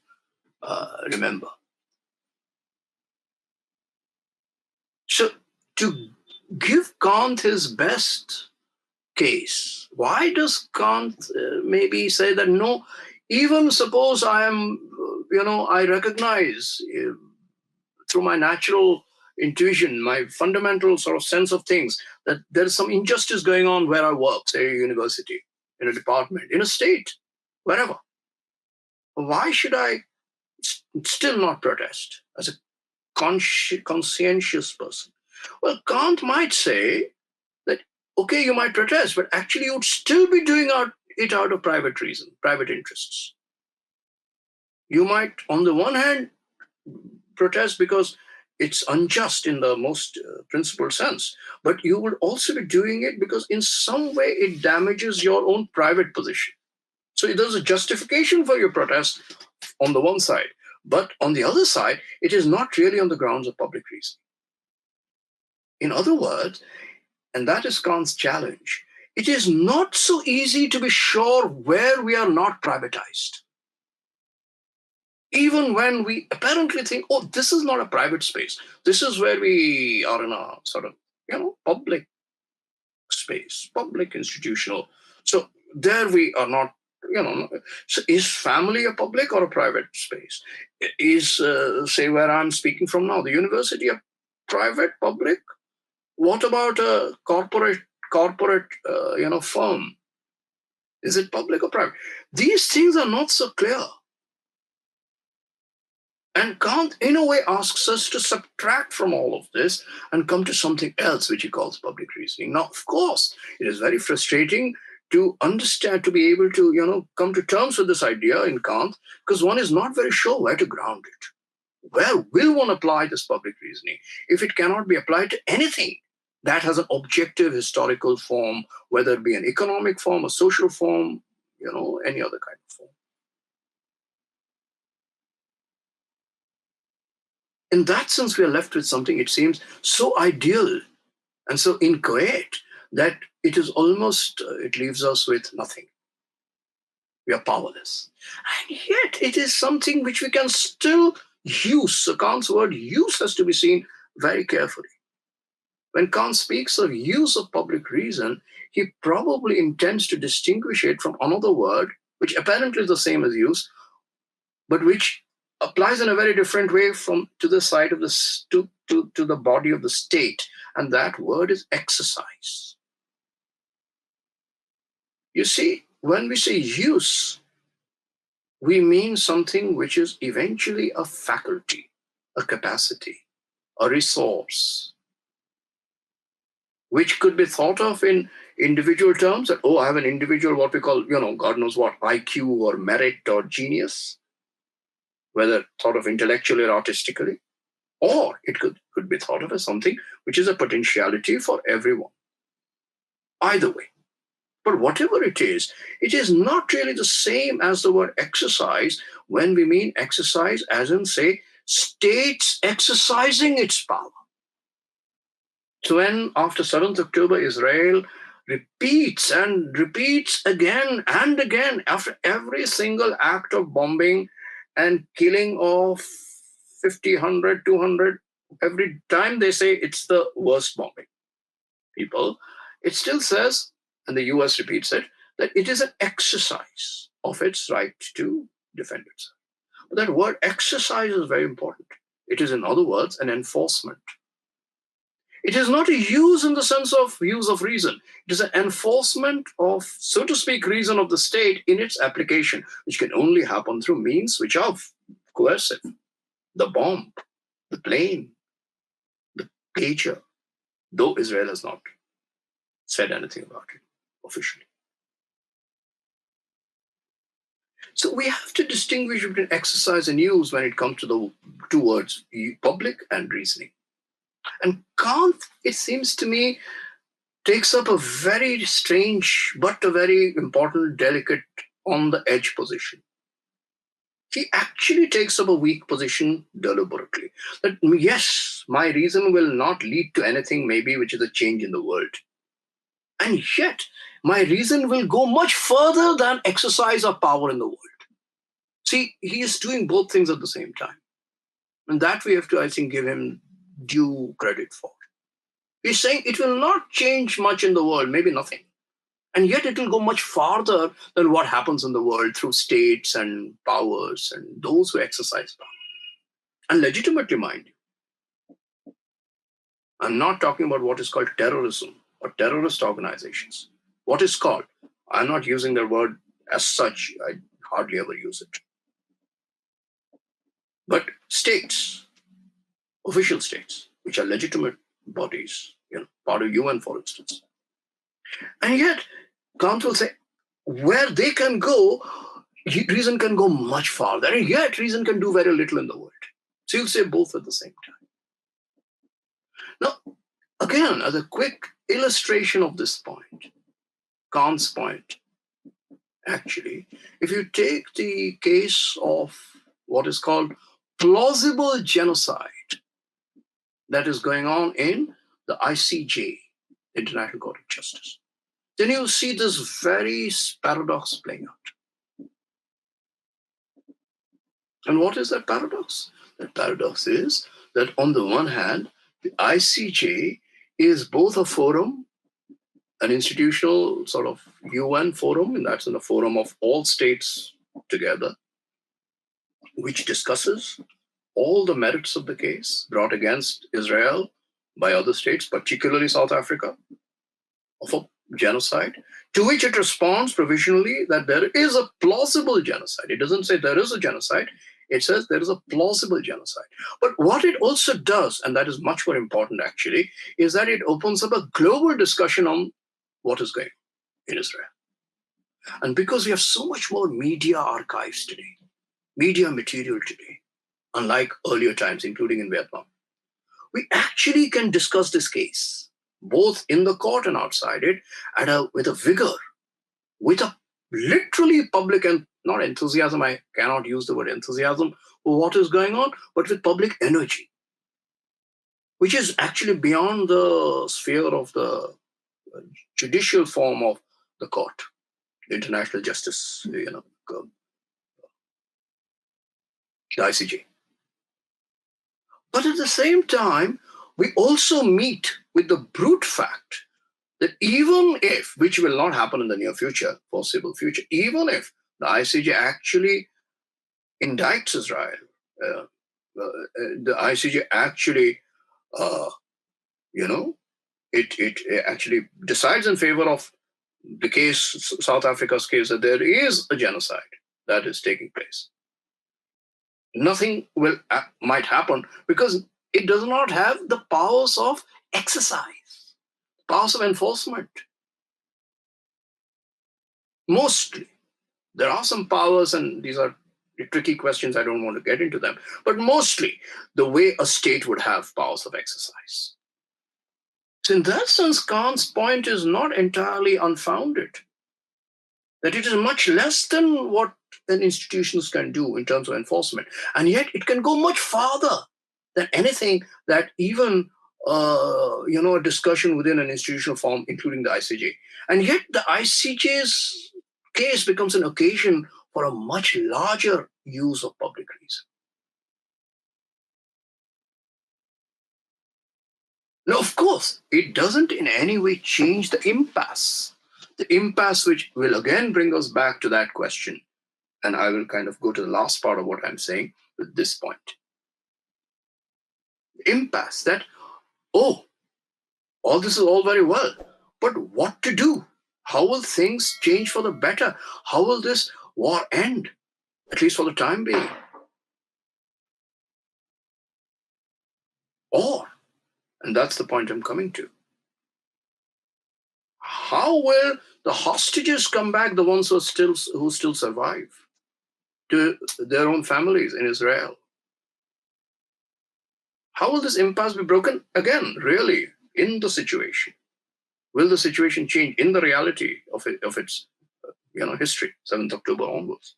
remember. So, to give Kant his best case, why does Kant maybe say that no, even suppose I am, I recognize through my natural intuition, my fundamental sort of sense of things, that there is some injustice going on where I work, say a university, in a department, in a state, wherever. Why should I still not protest as a conscientious person? Well, Kant might say that, okay, you might protest, but actually you would still be doing it out of private reason, private interests. You might, on the one hand, protest because it's unjust in the most principled sense, but you would also be doing it because in some way it damages your own private position. So there's a justification for your protest on the one side, but on the other side, it is not really on the grounds of public reason. In other words, and that is Kant's challenge, it is not so easy to be sure where we are not privatized. Even when we apparently think, oh, this is not a private space. This is where we are in a sort of, public space, public institutional. So there we are not, so is family a public or a private space? Is, say, where I'm speaking from now, the university a private, public? What about a corporate, firm? Is it public or private? These things are not so clear. And Kant, in a way, asks us to subtract from all of this and come to something else, which he calls public reasoning. Now, of course, it is very frustrating to understand, to be able to, come to terms with this idea in Kant, because one is not very sure where to ground it. Where will one apply this public reasoning if it cannot be applied to anything that has an objective historical form, whether it be an economic form, a social form, any other kind of form? In that sense, we are left with something, it seems, so ideal and so inchoate that it is almost, it leaves us with nothing. We are powerless. And yet it is something which we can still use. So Kant's word use has to be seen very carefully. When Kant speaks of use of public reason, he probably intends to distinguish it from another word, which apparently is the same as use, but which applies in a very different way to the side of to the body of the state, and that word is exercise. You see, when we say use, we mean something which is eventually a faculty, a capacity, a resource, which could be thought of in individual terms, that, oh, I have an individual, what we call, God knows what, IQ or merit or genius, whether thought of intellectually or artistically, or it could be thought of as something which is a potentiality for everyone. Either way. But whatever it is not really the same as the word exercise when we mean exercise as in, say, states exercising its power. So when after 7th October, Israel repeats and repeats again and again after every single act of bombing and killing of 50, 100, 200, every time they say it's the worst bombing, people, it still says, and the US repeats it, that it is an exercise of its right to defend itself. But that word exercise is very important. It is, in other words, an enforcement. It is not a use in the sense of use of reason. It is an enforcement of, so to speak, reason of the state in its application, which can only happen through means which are coercive. The bomb, the plane, the pager, though Israel has not said anything about it officially. So we have to distinguish between exercise and use when it comes to the two words, public and reasoning. And Kant, it seems to me, takes up a very strange but a very important, delicate on the edge position. He actually takes up a weak position deliberately. That yes, my reason will not lead to anything maybe which is a change in the world. And yet, my reason will go much further than exercise of power in the world. See, he is doing both things at the same time. And that we have to, I think, give him due credit for. He's saying it will not change much in the world, maybe nothing. And yet it will go much farther than what happens in the world through states and powers and those who exercise power. And legitimately, mind you. I'm not talking about what is called terrorism or terrorist organizations. What is called? I'm not using the word as such. I hardly ever use it. But states, official states, which are legitimate bodies, part of UN, for instance. And yet, Kant will say, where they can go, reason can go much farther. And yet, reason can do very little in the world. So you'll say both at the same time. Now, again, as a quick illustration of this point, Kant's point, actually, if you take the case of what is called plausible genocide that is going on in the ICJ, International Court of Justice, then you see this very paradox playing out. And what is that paradox? That paradox is that on the one hand, the ICJ is both a forum, an institutional sort of UN forum, and that's in a forum of all states together, which discusses all the merits of the case brought against Israel by other states, particularly South Africa, of a genocide, to which it responds provisionally that there is a plausible genocide. It doesn't say there is a genocide, it says there is a plausible genocide. But what it also does, and that is much more important actually, is that it opens up a global discussion on what is going on in Israel. And because we have so much more media archives today, media material today, unlike earlier times, including in Vietnam, we actually can discuss this case, both in the court and outside it, with a vigor, with a literally public and not enthusiasm, I cannot use the word enthusiasm for what is going on, but with public energy, which is actually beyond the sphere of the judicial form of the court, the international justice, the ICJ. But at the same time, we also meet with the brute fact that even if, which will not happen in the near future, foreseeable future, even if the ICJ actually indicts Israel, the ICJ actually, it actually decides in favor of the case, South Africa's case, that there is a genocide that is taking place. Nothing might happen because it does not have the powers of exercise, powers of enforcement. Mostly. There are some powers, and these are tricky questions, I don't want to get into them, but mostly the way a state would have powers of exercise. So in that sense, Kant's point is not entirely unfounded, that it is much less than what an institutions can do in terms of enforcement. And yet it can go much farther than anything that even a discussion within an institutional form, including the ICJ. And yet the ICJ's case becomes an occasion for a much larger use of public reason. Now, of course, it doesn't in any way change the impasse which will again bring us back to that question. And I will kind of go to the last part of what I'm saying with this point. Impasse that, all this is all very well, but what to do? How will things change for the better? How will this war end, at least for the time being? Or, and that's the point I'm coming to, how will the hostages come back, the ones who still survive, to their own families in Israel? How will this impasse be broken again, really, in the situation? Will the situation change in the reality of its history, 7th October onwards.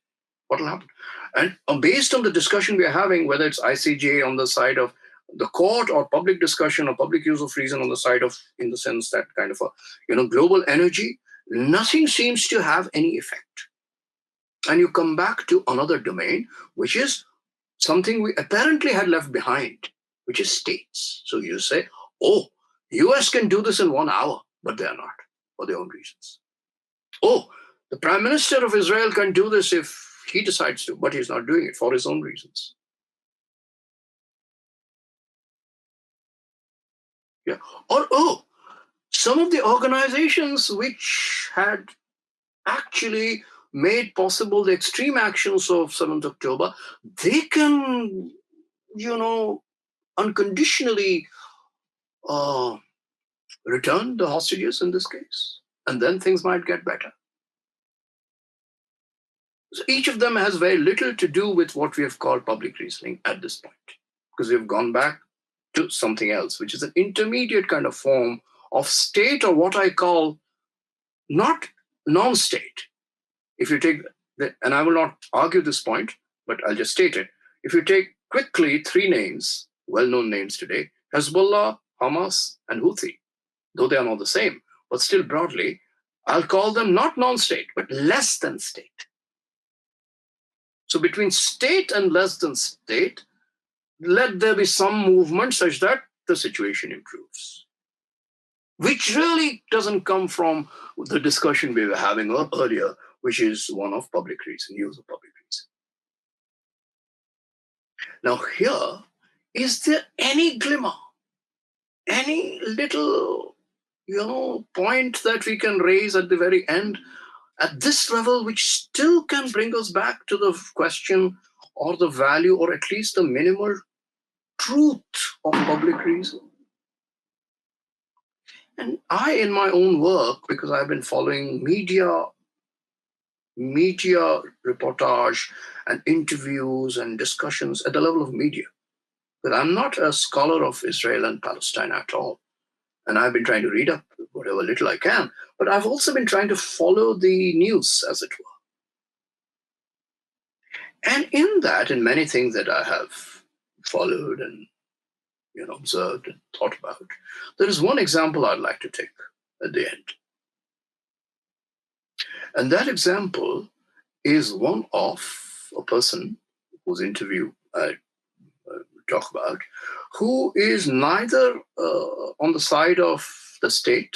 What will happen? And based on the discussion we are having, whether it's ICJ on the side of the court or public discussion or public use of reason on the side of, in the sense that kind of a, global energy, nothing seems to have any effect. And you come back to another domain, which is something we apparently had left behind, which is states. So you say, oh, US can do this in 1 hour, but they are not, for their own reasons. Oh, the Prime Minister of Israel can do this if he decides to, but he's not doing it for his own reasons. Yeah. Or, oh, some of the organizations which had actually made possible the extreme actions of 7th October, they can, unconditionally return the hostages in this case. And then things might get better. So each of them has very little to do with what we have called public reasoning at this point, because we've gone back to something else, which is an intermediate kind of form of state, or what I call not non-state. If you take, and I will not argue this point, but I'll just state it. If you take quickly 3 names, well-known names today, Hezbollah, Hamas, and Houthi, though they are not the same, but still broadly, I'll call them not non-state, but less than state. So between state and less than state, let there be some movement such that the situation improves, which really doesn't come from the discussion we were having earlier, which is one of public reason, use of public reason. Now here, is there any glimmer, any little, point that we can raise at the very end at this level, which still can bring us back to the question or the value, or at least the minimal truth of public reason? And I, in my own work, because I've been following media reportage and interviews and discussions at the level of media, but I'm not a scholar of Israel and Palestine at all. And I've been trying to read up whatever little I can, but I've also been trying to follow the news, as it were. And in that, in many things that I have followed and observed and thought about, there is one example I'd like to take at the end. And that example is one of a person whose interview I talk about, who is neither on the side of the state,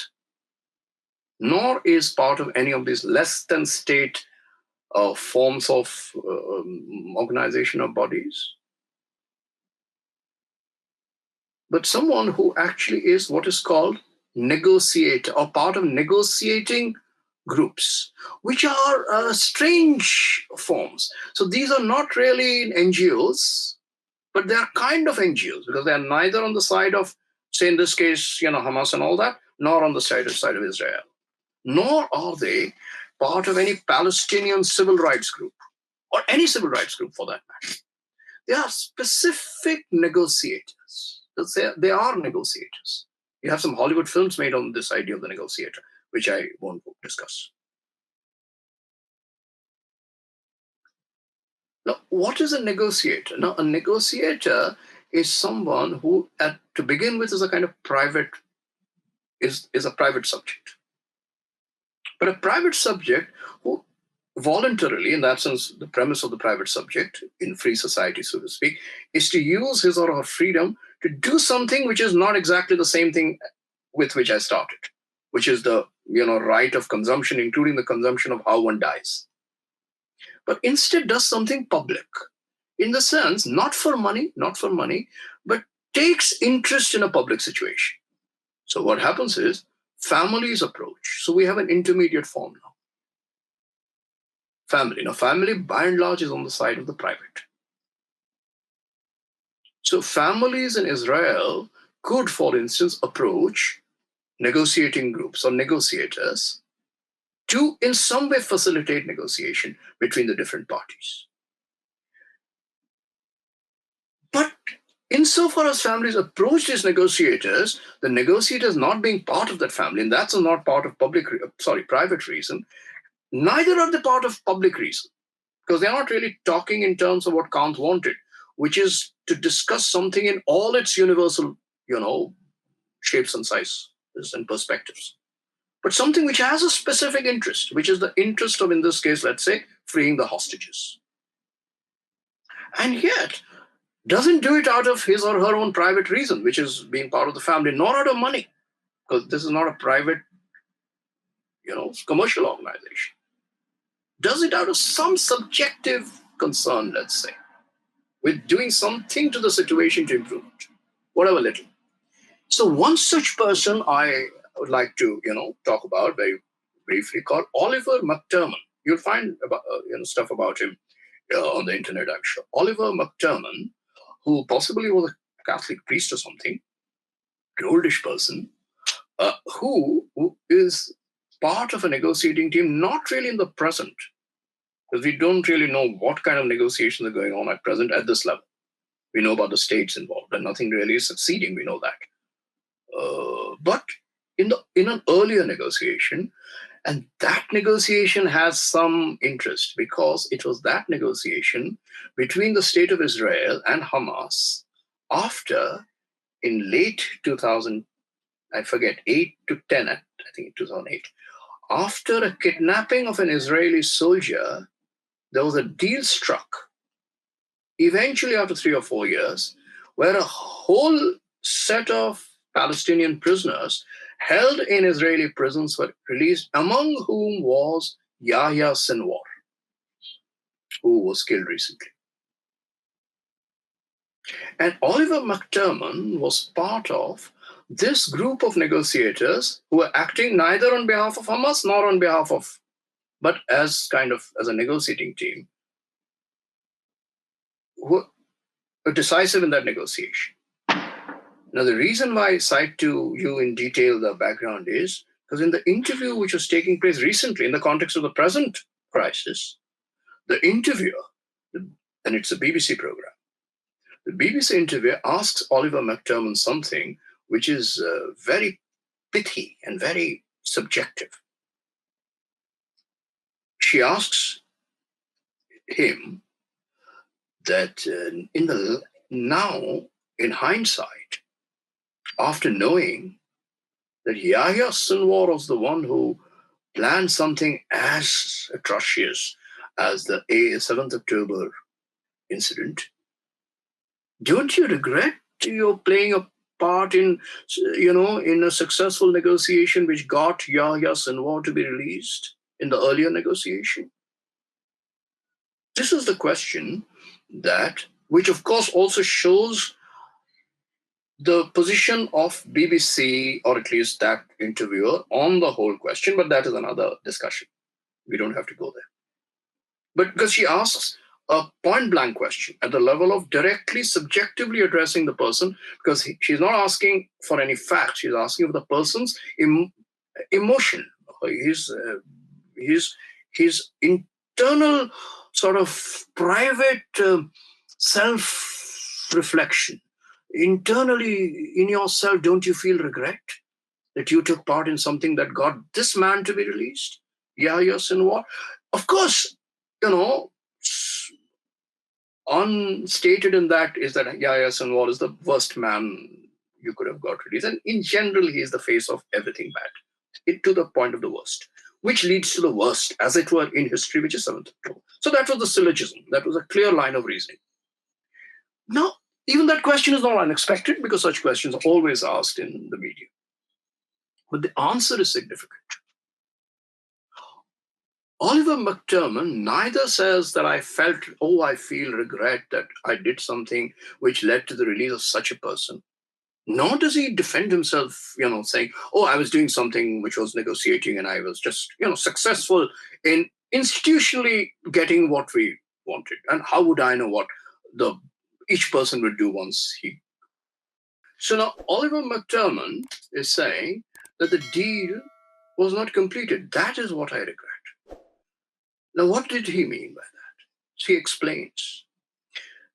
nor is part of any of these less than state forms of organization of bodies, but someone who actually is what is called negotiator, or part of negotiating groups, which are strange forms. So these are not really NGOs, but they are kind of NGOs, because they are neither on the side of, say in this case, Hamas and all that, nor on the side of Israel, nor are they part of any Palestinian civil rights group, or any civil rights group for that matter. They are specific negotiators. They are negotiators. You have some Hollywood films made on this idea of the negotiator, which I won't discuss. Now, what is a negotiator? Now, a negotiator is someone who, to begin with, is a kind of private, is a private subject. But a private subject who voluntarily, in that sense, the premise of the private subject in free society, so to speak, is to use his or her freedom to do something which is not exactly the same thing with which I started, which is the right of consumption, including the consumption of how one dies. But instead does something public, in the sense, not for money, but takes interest in a public situation. So what happens is families approach. So we have an intermediate form now. Family. Now, family, by and large, is on the side of the private. So families in Israel could, for instance, approach negotiating groups or negotiators to, in some way, facilitate negotiation between the different parties. But insofar as families approach these negotiators, the negotiators not being part of that family, and that's not part of private reason, neither are they part of public reason, because they're not really talking in terms of what Kant wanted, which is to discuss something in all its universal, shapes and sizes and perspectives, but something which has a specific interest, which is the interest of, in this case, let's say, freeing the hostages. And yet, doesn't do it out of his or her own private reason, which is being part of the family, nor out of money, because this is not a private, commercial organization. Does it out of some subjective concern, let's say, with doing something to the situation to improve it, whatever little. So one such person I would like to, talk about very briefly, called Oliver McTerman. You'll find about, stuff about him on the internet, I'm sure. Oliver McTerman, who possibly was a Catholic priest or something, an oldish person, who is part of a negotiating team, not really in the present, because we don't really know what kind of negotiations are going on at present at this level. We know about the states involved, and nothing really is succeeding. We know that. But in an earlier negotiation, and that negotiation has some interest because it was that negotiation between the state of Israel and Hamas after, in late 2000, I forget, 8 to 10, I think 2008, after a kidnapping of an Israeli soldier, there was a deal struck, eventually after 3 or 4 years, where a whole set of Palestinian prisoners held in Israeli prisons were released, among whom was Yahya Sinwar, who was killed recently. And Oliver McTerman was part of this group of negotiators who were acting neither on behalf of Hamas nor on behalf of, but as a negotiating team, who were decisive in that negotiation. Now, the reason why I cite to you in detail the background is because in the interview which was taking place recently in the context of the present crisis, the interviewer, and it's a BBC program, the BBC interviewer asks Oliver McTerman something which is very pithy and very subjective. She asks him that now, in hindsight, after knowing that Yahya Sinwar was the one who planned something as atrocious as the 7th October incident, don't you regret you're playing a part in a successful negotiation which got Yahya Sinwar to be released in the earlier negotiation? This is the question which of course also shows the position of BBC, or at least that interviewer, on the whole question, but that is another discussion. We don't have to go there. But because she asks a point-blank question at the level of directly, subjectively addressing the person, because she's not asking for any facts, she's asking for the person's emotion, his internal sort of private self-reflection. Internally in yourself, don't you feel regret that you took part in something that got this man to be released? Yahya Sinwar. Of course, unstated in that is that Yahya Sinwar is the worst man you could have got released. And in general, he is the face of everything bad, to the point of the worst, which leads to the worst, as it were, in history, which is 7th October. So that was the syllogism. That was a clear line of reasoning. Now, even that question is not unexpected, because such questions are always asked in the media. But the answer is significant. Oliver McTerman neither says that I feel regret that I did something which led to the release of such a person, nor does he defend himself, saying, I was doing something which was negotiating and I was just, successful in institutionally getting what we wanted. And how would I know what each person would do once he... So now Oliver McTerman is saying that the deal was not completed. That is what I regret. Now, what did he mean by that? So he explains.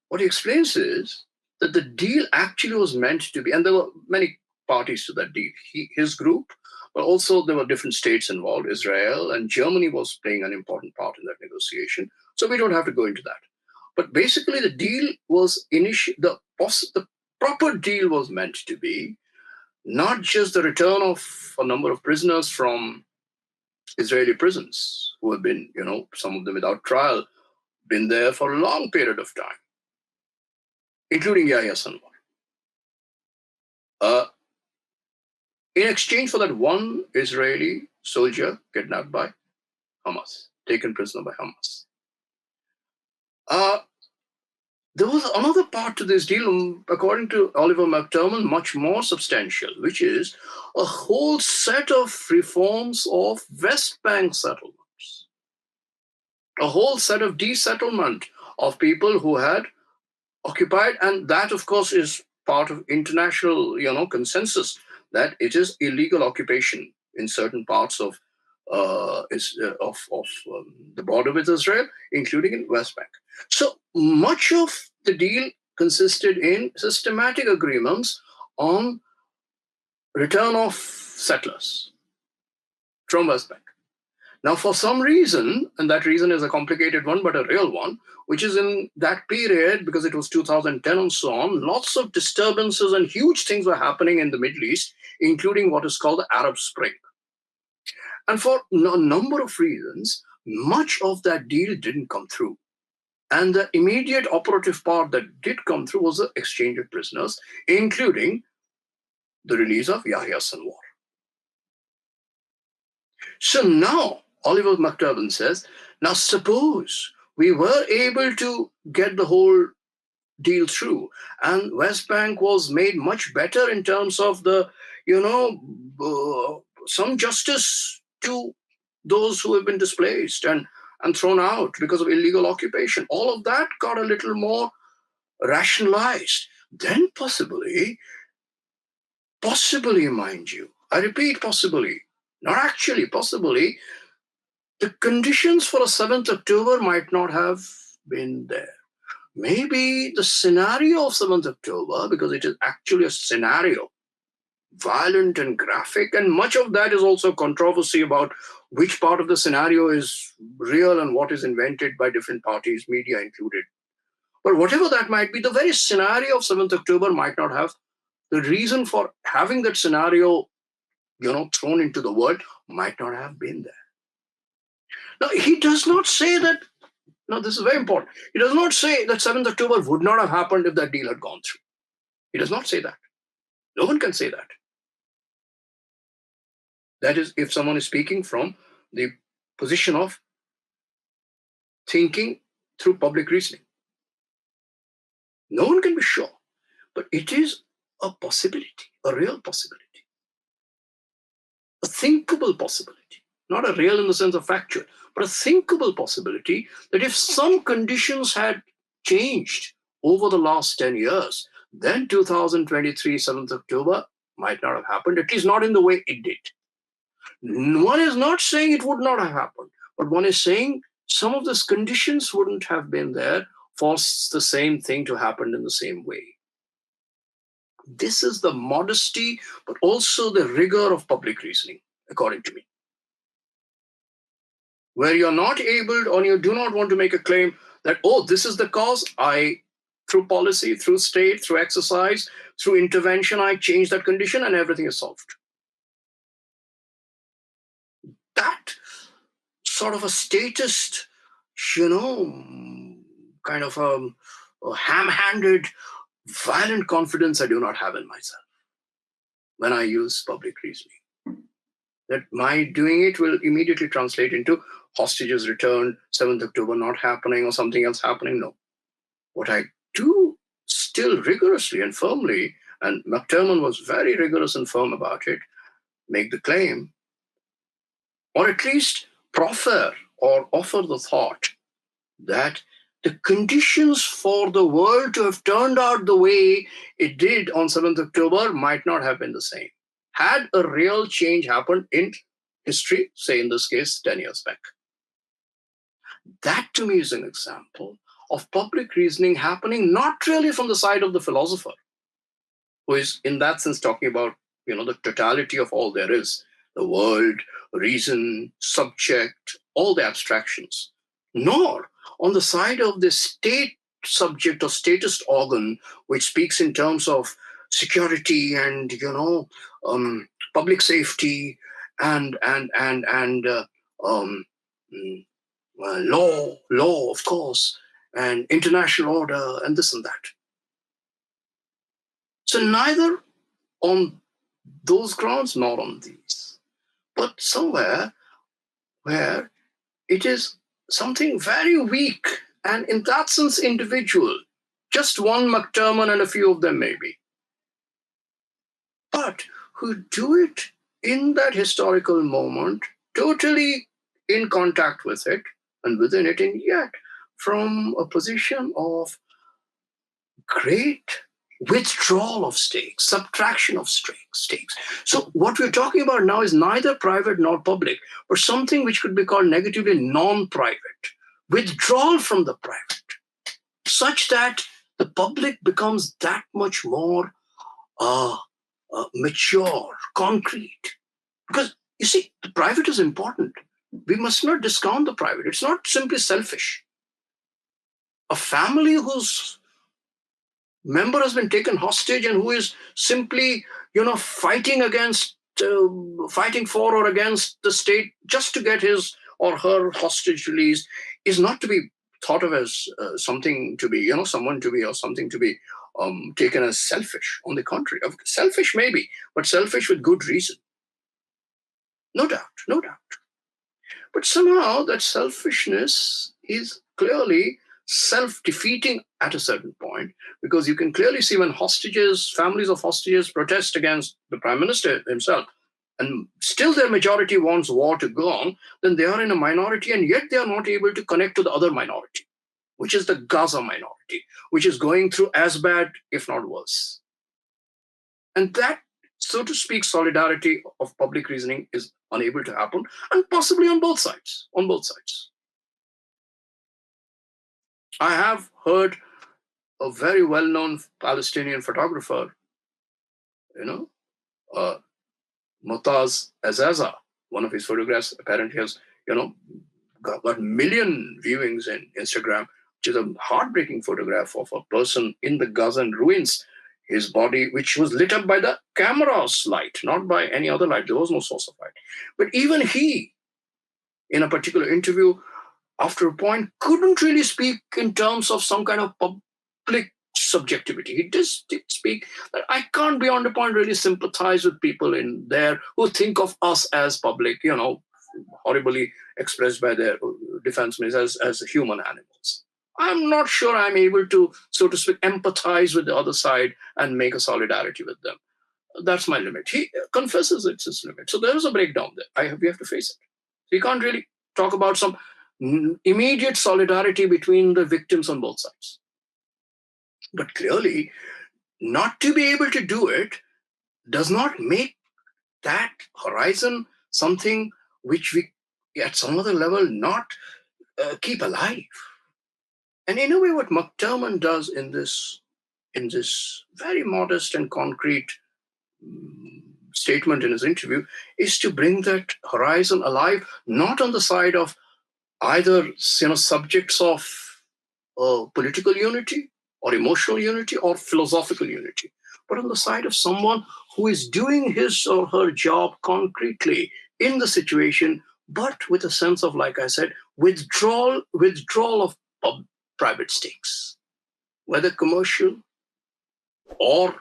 What he explains is that the deal actually was meant to be, and there were many parties to that deal. His group, But also there were different states involved. Israel and Germany was playing an important part in that negotiation. So we don't have to go into that. But basically the deal was the proper deal was meant to be not just the return of a number of prisoners from Israeli prisons who have been, some of them without trial, been there for a long period of time, including Yahya Sinwar. In exchange for that one Israeli soldier kidnapped by Hamas, taken prisoner by Hamas. There was another part to this deal, according to Oliver McTerman, much more substantial, which is a whole set of reforms of West Bank settlements, a whole set of desettlement of people who had occupied, and that, of course, is part of international, consensus that it is illegal occupation in certain parts of the border with Israel, including in West Bank. So much of the deal consisted in systematic agreements on return of settlers from West Bank. Now, for some reason, and that reason is a complicated one, but a real one, which is in that period, because it was 2010 and so on, lots of disturbances and huge things were happening in the Middle East, including what is called the Arab Spring. And for a number of reasons, much of that deal didn't come through. And the immediate operative part that did come through was the exchange of prisoners, including the release of Yahya Sinwar. So now, Oliver McTernan says, now suppose we were able to get the whole deal through, and West Bank was made much better in terms of the, some justice to those who have been displaced and thrown out because of illegal occupation. All of that got a little more rationalized. Then possibly, mind you, I repeat, possibly, not actually, possibly, the conditions for a 7th October might not have been there. Maybe the scenario of 7th October, because it is actually a scenario, violent and graphic, and much of that is also controversy about which part of the scenario is real and what is invented by different parties, media included. But whatever that might be, the very scenario of 7th October might not have, the reason for having that scenario, thrown into the world might not have been there. Now, he does not say that, now this is very important, he does not say that 7th October would not have happened if that deal had gone through. He does not say that. No one can say that. That is, if someone is speaking from the position of thinking through public reasoning. No one can be sure, but it is a possibility, a real possibility, a thinkable possibility, not a real in the sense of factual, but a thinkable possibility that if some conditions had changed over the last 10 years, then 2023 7th October might not have happened, at least not in the way it did. One is not saying it would not have happened, but one is saying some of these conditions wouldn't have been there for the same thing to happen in the same way. This is the modesty, but also the rigor of public reasoning, according to me. Where you're not able, or you do not want to make a claim that, oh, this is the cause, through policy, through state, through exercise, through intervention, I change that condition and everything is solved. That sort of a statist, kind of a ham-handed, violent confidence I do not have in myself when I use public reasoning. That my doing it will immediately translate into hostages returned, 7th October not happening, or something else happening. No. What I do still rigorously and firmly, and McTernan was very rigorous and firm about it, make the claim, or at least proffer or offer the thought that the conditions for the world to have turned out the way it did on 7th October might not have been the same. Had a real change happened in history, say in this case, 10 years back. That to me is an example of public reasoning happening not really from the side of the philosopher, who is in that sense talking about, the totality of all there is, the world, reason, subject, all the abstractions, nor on the side of the state subject or statist organ, which speaks in terms of security and public safety and um, mm, law, of course, and international order and this and that. So neither on those grounds nor on these, but somewhere where it is something very weak and in that sense individual, just one McTerman and a few of them maybe, but who do it in that historical moment, totally in contact with it and within it, and yet from a position of great withdrawal of stakes, subtraction of stakes. So what we're talking about now is neither private nor public, but something which could be called negatively non-private, withdrawal from the private, such that the public becomes that much more mature, concrete. Because you see, the private is important. We must not discount the private. It's not simply selfish. A family whose member has been taken hostage and who is simply, fighting for or against the state just to get his or her hostage released is not to be thought of as something to be, someone to be or something to be taken as selfish. On the contrary, selfish maybe, but selfish with good reason. No doubt, no doubt. But somehow that selfishness is clearly self-defeating at a certain point, because you can clearly see when families of hostages protest against the prime minister himself, and still their majority wants war to go on, then they are in a minority, and yet they are not able to connect to the other minority, which is the Gaza minority, which is going through as bad, if not worse. And that, so to speak, solidarity of public reasoning is unable to happen, and possibly on both sides. On both sides. I have heard a very well-known Palestinian photographer, Motaz Azaza. One of his photographs apparently has, got million viewings in Instagram, which is a heartbreaking photograph of a person in the Gazan ruins, his body, which was lit up by the camera's light, not by any other light. There was no source of light. But even he, in a particular interview, after a point, couldn't really speak in terms of some kind of public subjectivity. He did speak that I can't beyond a point really sympathize with people in there who think of us as public, horribly expressed by their defense ministers as human animals. I'm not sure I'm able to, so to speak, empathize with the other side and make a solidarity with them. That's my limit. He confesses it's his limit. So there is a breakdown there. We have to face it. So you can't really talk about some immediate solidarity between the victims on both sides. But clearly, not to be able to do it does not make that horizon something which we, at some other level, not keep alive. And in a way, what McTerman does in this very modest and concrete statement in his interview is to bring that horizon alive, not on the side of either subjects of political unity or emotional unity or philosophical unity, but on the side of someone who is doing his or her job concretely in the situation, but with a sense of, like I said, withdrawal of private stakes, whether commercial or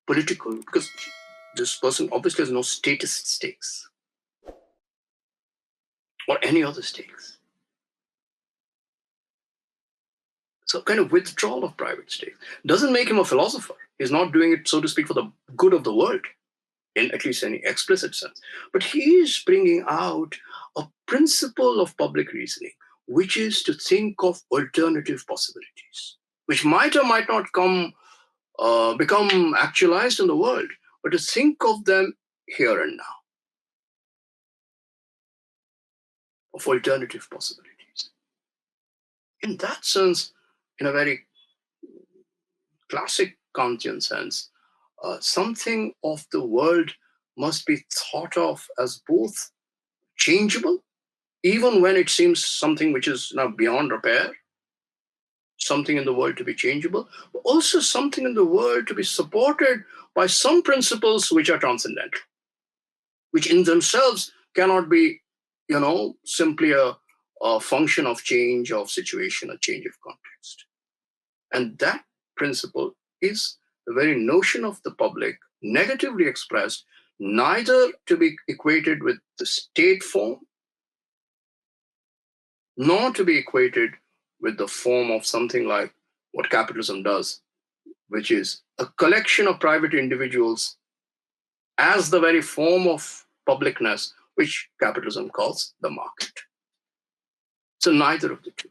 political, because this person obviously has no statist stakes or any other stakes. So kind of withdrawal of private stakes doesn't make him a philosopher. He's not doing it, so to speak, for the good of the world, in at least any explicit sense. But he is bringing out a principle of public reasoning, which is to think of alternative possibilities, which might or might not become actualized in the world, but to think of them here and now, of alternative possibilities. In that sense, in a very classic Kantian sense, something of the world must be thought of as both changeable, even when it seems something which is now beyond repair, something in the world to be changeable, but also something in the world to be supported by some principles which are transcendental, which in themselves cannot be, simply a function of change of situation, a change of context. And that principle is the very notion of the public, negatively expressed, neither to be equated with the state form, nor to be equated with the form of something like what capitalism does, which is a collection of private individuals as the very form of publicness, which capitalism calls the market. So neither of the two.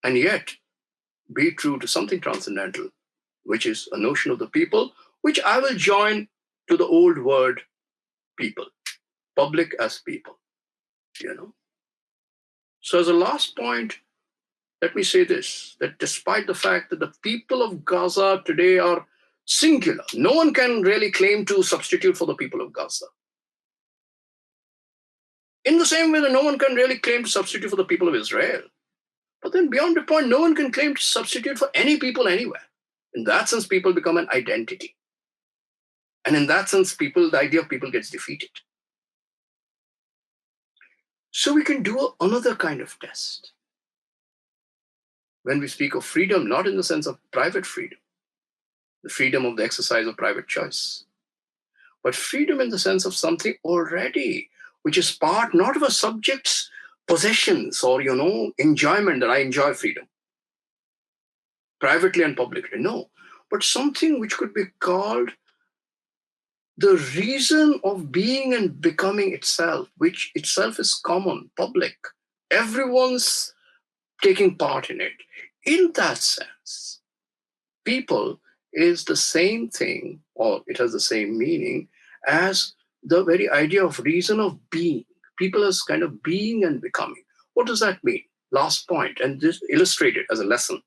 And yet, be true to something transcendental, which is a notion of the people, which I will join to the old word people, public as people. So as a last point, let me say this, that despite the fact that the people of Gaza today are singular, no one can really claim to substitute for the people of Gaza. In the same way that no one can really claim to substitute for the people of Israel. But then beyond the point, no one can claim to substitute for any people anywhere. In that sense, people become an identity. And in that sense, the idea of people gets defeated. So we can do another kind of test. When we speak of freedom, not in the sense of private freedom, the freedom of the exercise of private choice, but freedom in the sense of something already, which is part not of a subject's possessions or, enjoyment, that I enjoy freedom, privately and publicly. No, but something which could be called the reason of being and becoming itself, which itself is common, public. Everyone's taking part in it. In that sense, people is the same thing, or it has the same meaning as the very idea of reason of being. People as kind of being and becoming. What does that mean? Last point, and this illustrated as a lesson.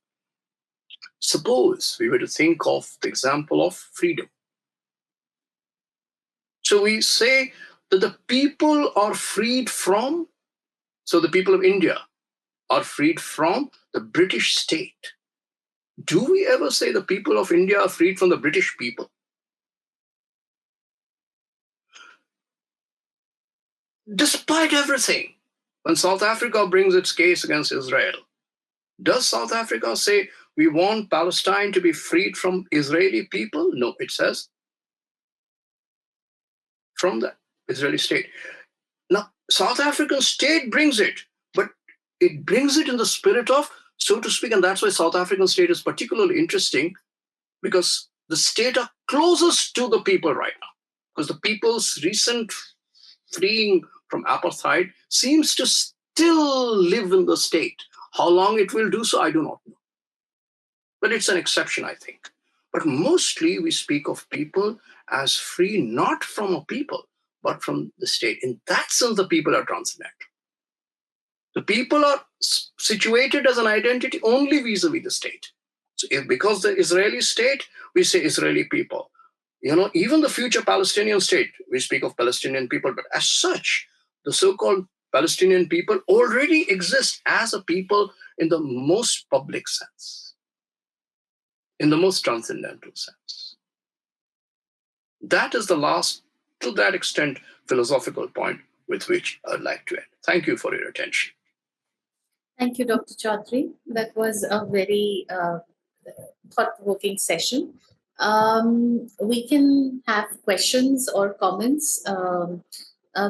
Suppose we were to think of the example of freedom. So we say that the people are freed from, so the people of India are freed from the British state. Do we ever say the people of India are freed from the British people? Despite everything, when South Africa brings its case against Israel, does South Africa say we want Palestine to be freed from Israeli people? No, it says from the Israeli state. Now, South African state brings it, but it brings it in the spirit of, so to speak, and that's why South African state is particularly interesting, because the state are closest to the people right now, because the people's recent freeing from apartheid seems to still live in the state. How long it will do so, I do not know. But it's an exception, I think. But mostly we speak of people as free, not from a people, but from the state. In that sense, the people are transcendental. The people are situated as an identity only vis-a-vis the state. So because the Israeli state, we say Israeli people. Even the future Palestinian state, we speak of Palestinian people, but as such, the so-called Palestinian people already exist as a people in the most public sense, in the most transcendental sense. That is the last, to that extent, philosophical point with which I'd like to end. Thank you for your attention. Thank you, Dr. Choudhury. That was a very thought-provoking session. We can have questions or comments.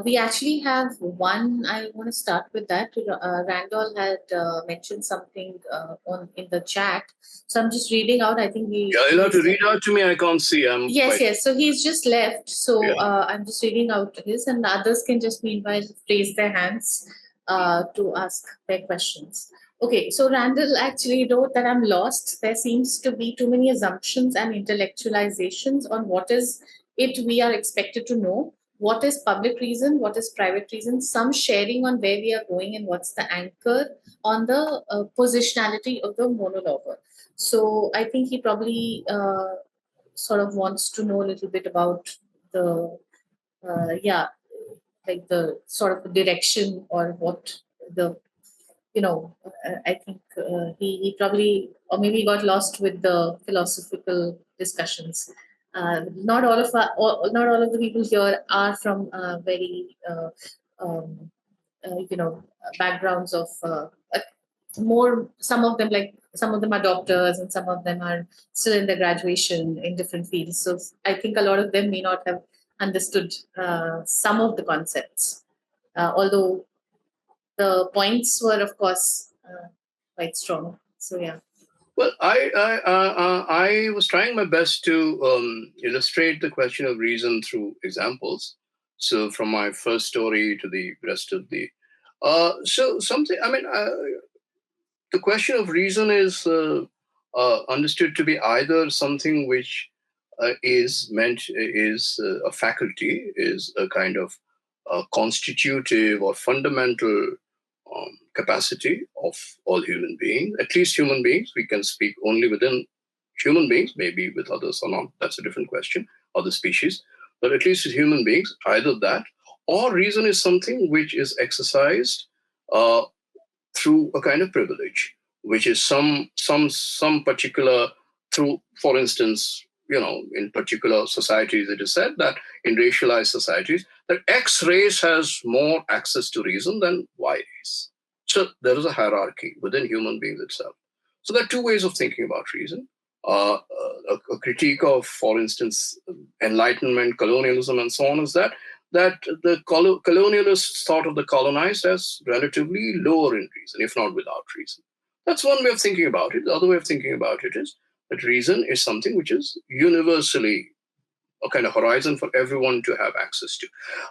We actually have one. I want to start with that. Randall had mentioned something in the chat, so I'm just reading out. I think you'll have to read out to me. I can't see. Yes. So he's just left. So I'm just reading out his, and others can just meanwhile raise their hands to ask their questions. Okay, so Randall actually wrote that I'm lost. There seems to be too many assumptions and intellectualizations on what is it we are expected to know. What is public reason? What is private reason? Some sharing on where we are going and what's the anchor on the positionality of the monologue. So I think he probably sort of wants to know a little bit about the yeah, like the sort of direction or what the, I think he probably, or maybe got lost with the philosophical discussions. Not all of the people here are from very um, backgrounds of more. Some of them are doctors, and some of them are still in their graduation in different fields. So I think a lot of them may not have understood some of the concepts, although the points were, of course, quite strong. So yeah. Well, I was trying my best to illustrate the question of reason through examples. So from my first story to the rest of the, so something. I mean, the question of reason is understood to be either something which is a faculty, is a kind of constitutive or fundamental capacity of all human beings, at least human beings. We can speak only within human beings, maybe with others or not. That's a different question, other species. But at least with human beings, either that or reason is something which is exercised uh, through a kind of privilege, which is some particular through, for instance, in particular societies, it is said that in racialized societies that X race has more access to reason than Y race. So there is a hierarchy within human beings itself. So there are two ways of thinking about reason. A critique of, for instance, enlightenment, colonialism, and so on is that the colonialists thought of the colonized as relatively lower in reason, if not without reason. That's one way of thinking about it. The other way of thinking about it is that reason is something which is universally a kind of horizon for everyone to have access to.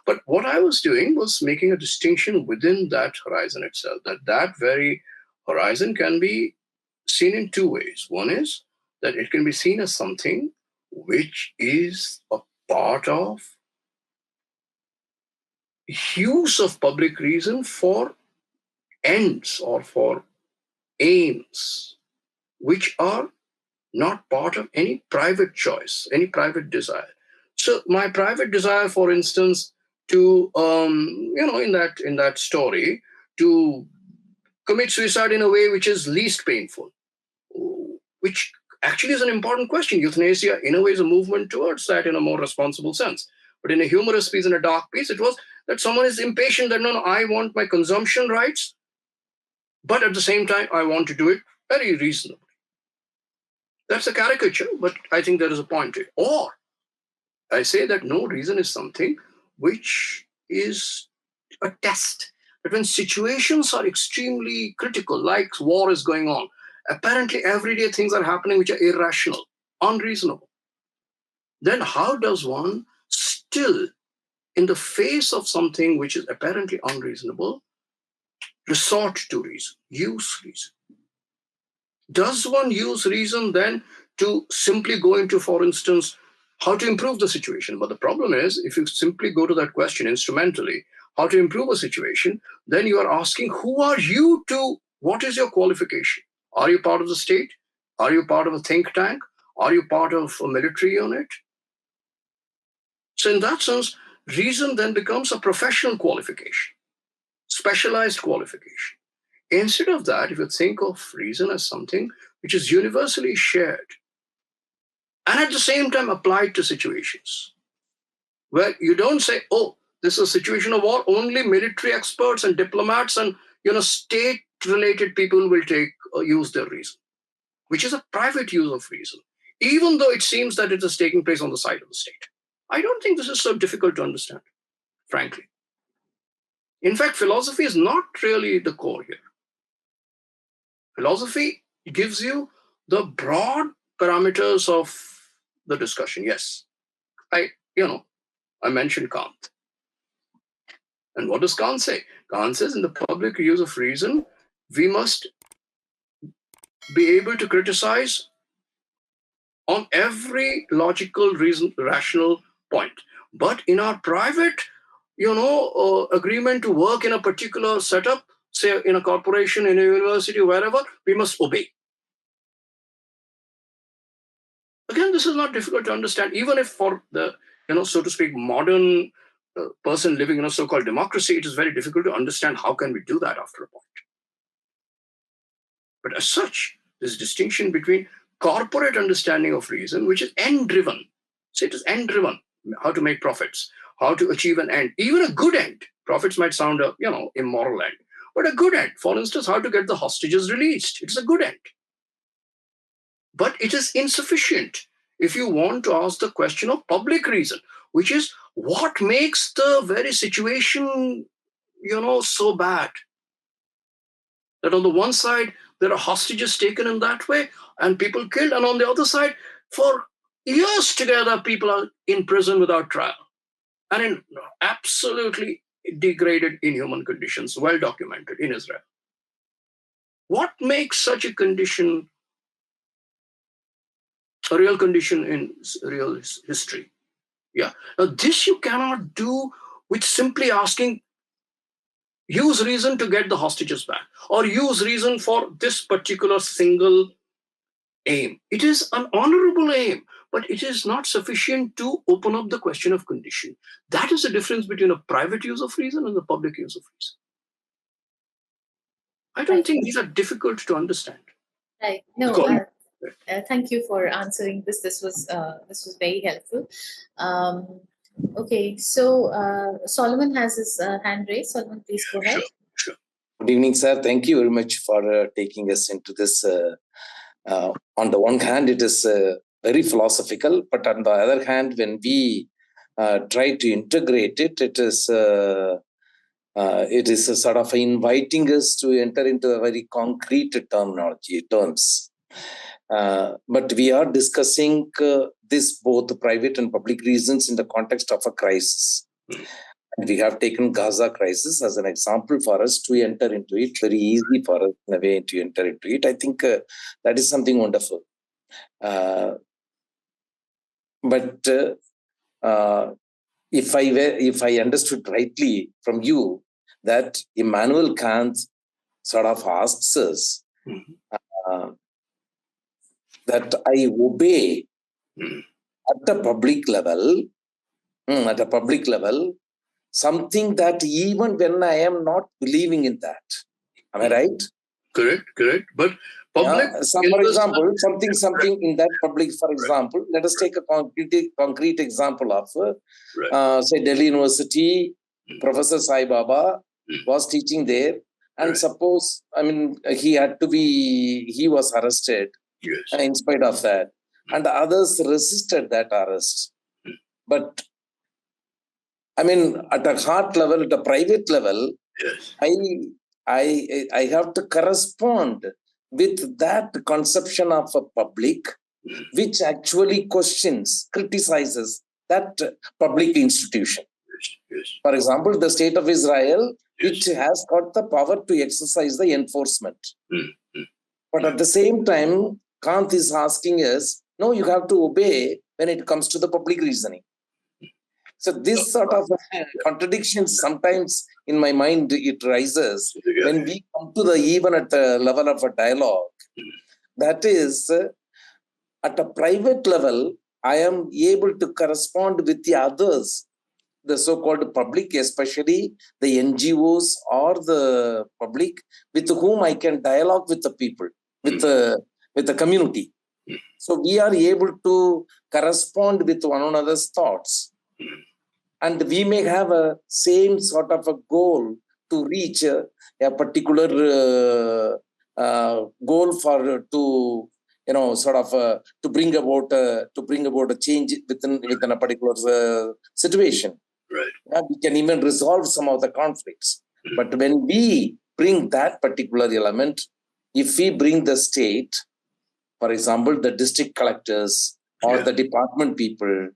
But what I was doing was making a distinction within that horizon itself, that very horizon can be seen in two ways. One is that it can be seen as something which is a part of use of public reason for ends or for aims which are not part of any private choice, any private desire. So my private desire, for instance, to in that story, to commit suicide in a way which is least painful, which actually is an important question. Euthanasia, in a way, is a movement towards that in a more responsible sense. But in a humorous piece and a dark piece, it was that someone is impatient that no, I want my consumption rights, but at the same time, I want to do it very reasonably. That's a caricature, but I think there is a point to it. Or I say that no, reason is something which is a test. But when situations are extremely critical, like war is going on, apparently everyday things are happening which are irrational, unreasonable, then how does one still, in the face of something which is apparently unreasonable, resort to reason, use reason? Does one use reason then to simply go into, for instance, how to improve the situation? But the problem is, if you simply go to that question instrumentally, how to improve a situation, then you are asking, who are you to, what is your qualification? Are you part of the state? Are you part of a think tank? Are you part of a military unit? So in that sense, reason then becomes a professional qualification, specialized qualification. Instead of that, if you think of reason as something which is universally shared and at the same time applied to situations, where you don't say, oh, this is a situation of war, only military experts and diplomats and state related people will use their reason, which is a private use of reason, even though it seems that it is taking place on the side of the state. I don't think this is so difficult to understand, frankly. In fact, philosophy is not really the core here. Philosophy gives you the broad parameters of the discussion. Yes, I mentioned Kant. And what does Kant say? Kant says in the public use of reason, we must be able to criticize on every logical, reason, rational point. But in our private, agreement to work in a particular setup, say in a corporation, in a university, wherever, we must obey. Again, this is not difficult to understand, even if for the, so to speak, modern a person living in a so-called democracy, it is very difficult to understand how can we do that after a point. But as such, this distinction between corporate understanding of reason, which is end-driven. So it is end-driven, how to make profits, how to achieve an end, even a good end. Profits might sound a, immoral end, but a good end. For instance, how to get the hostages released. It's a good end. But it is insufficient if you want to ask the question of public reason, which is what makes the very situation, so bad. That on the one side, there are hostages taken in that way and people killed. And on the other side, for years together, people are in prison without trial and in absolutely degraded, inhuman conditions, well documented in Israel. What makes such a condition a real condition in real history? Yeah. Now, this you cannot do with simply asking, use reason to get the hostages back, or use reason for this particular single aim. It is an honorable aim, but it is not sufficient to open up the question of condition. That is the difference between a private use of reason and the public use of reason. I don't think these are difficult to understand. Right. No. Thank you for answering this. This was very helpful. Okay, so Solomon has his hand raised. Solomon, please go ahead. Sure. Good evening, sir. Thank you very much for taking us into this. On the one hand, it is very philosophical, but on the other hand, when we try to integrate it, it is a sort of inviting us to enter into a very concrete terms. But we are discussing this both private and public reasons in the context of a crisis. And we have taken Gaza crisis as an example for us to enter into it. Very easy for us in a way to enter into it. I think that is something wonderful. But if I understood rightly from you, that Immanuel Kant sort of asks us that I obey at a public level, something that even when I am not believing in that. Am I right? Correct. But public... for example, something in that public, for example, let us take a concrete example of, say, Delhi University, Professor Sai Baba was teaching there. And suppose, he was arrested in spite of that. And others resisted that arrest. But, at a heart level, at a private level, I have to correspond with that conception of a public, which actually criticizes that public institution. For example, the state of Israel, which has got the power to exercise the enforcement. But at the same time, Kant is asking us, no, you have to obey when it comes to the public reasoning. So this sort of contradictions sometimes in my mind, it rises when we come to even at the level of a dialogue. That is, at a private level, I am able to correspond with the others, the so-called public, especially the NGOs or the public, with whom I can dialogue with the people, with the community. So we are able to correspond with one another's thoughts. And we may have a same sort of a goal to reach a particular goal to bring about a change within a particular situation. Right. We can even resolve some of the conflicts. But when we bring that particular element, if we bring the state, for example, the district collectors or the department people,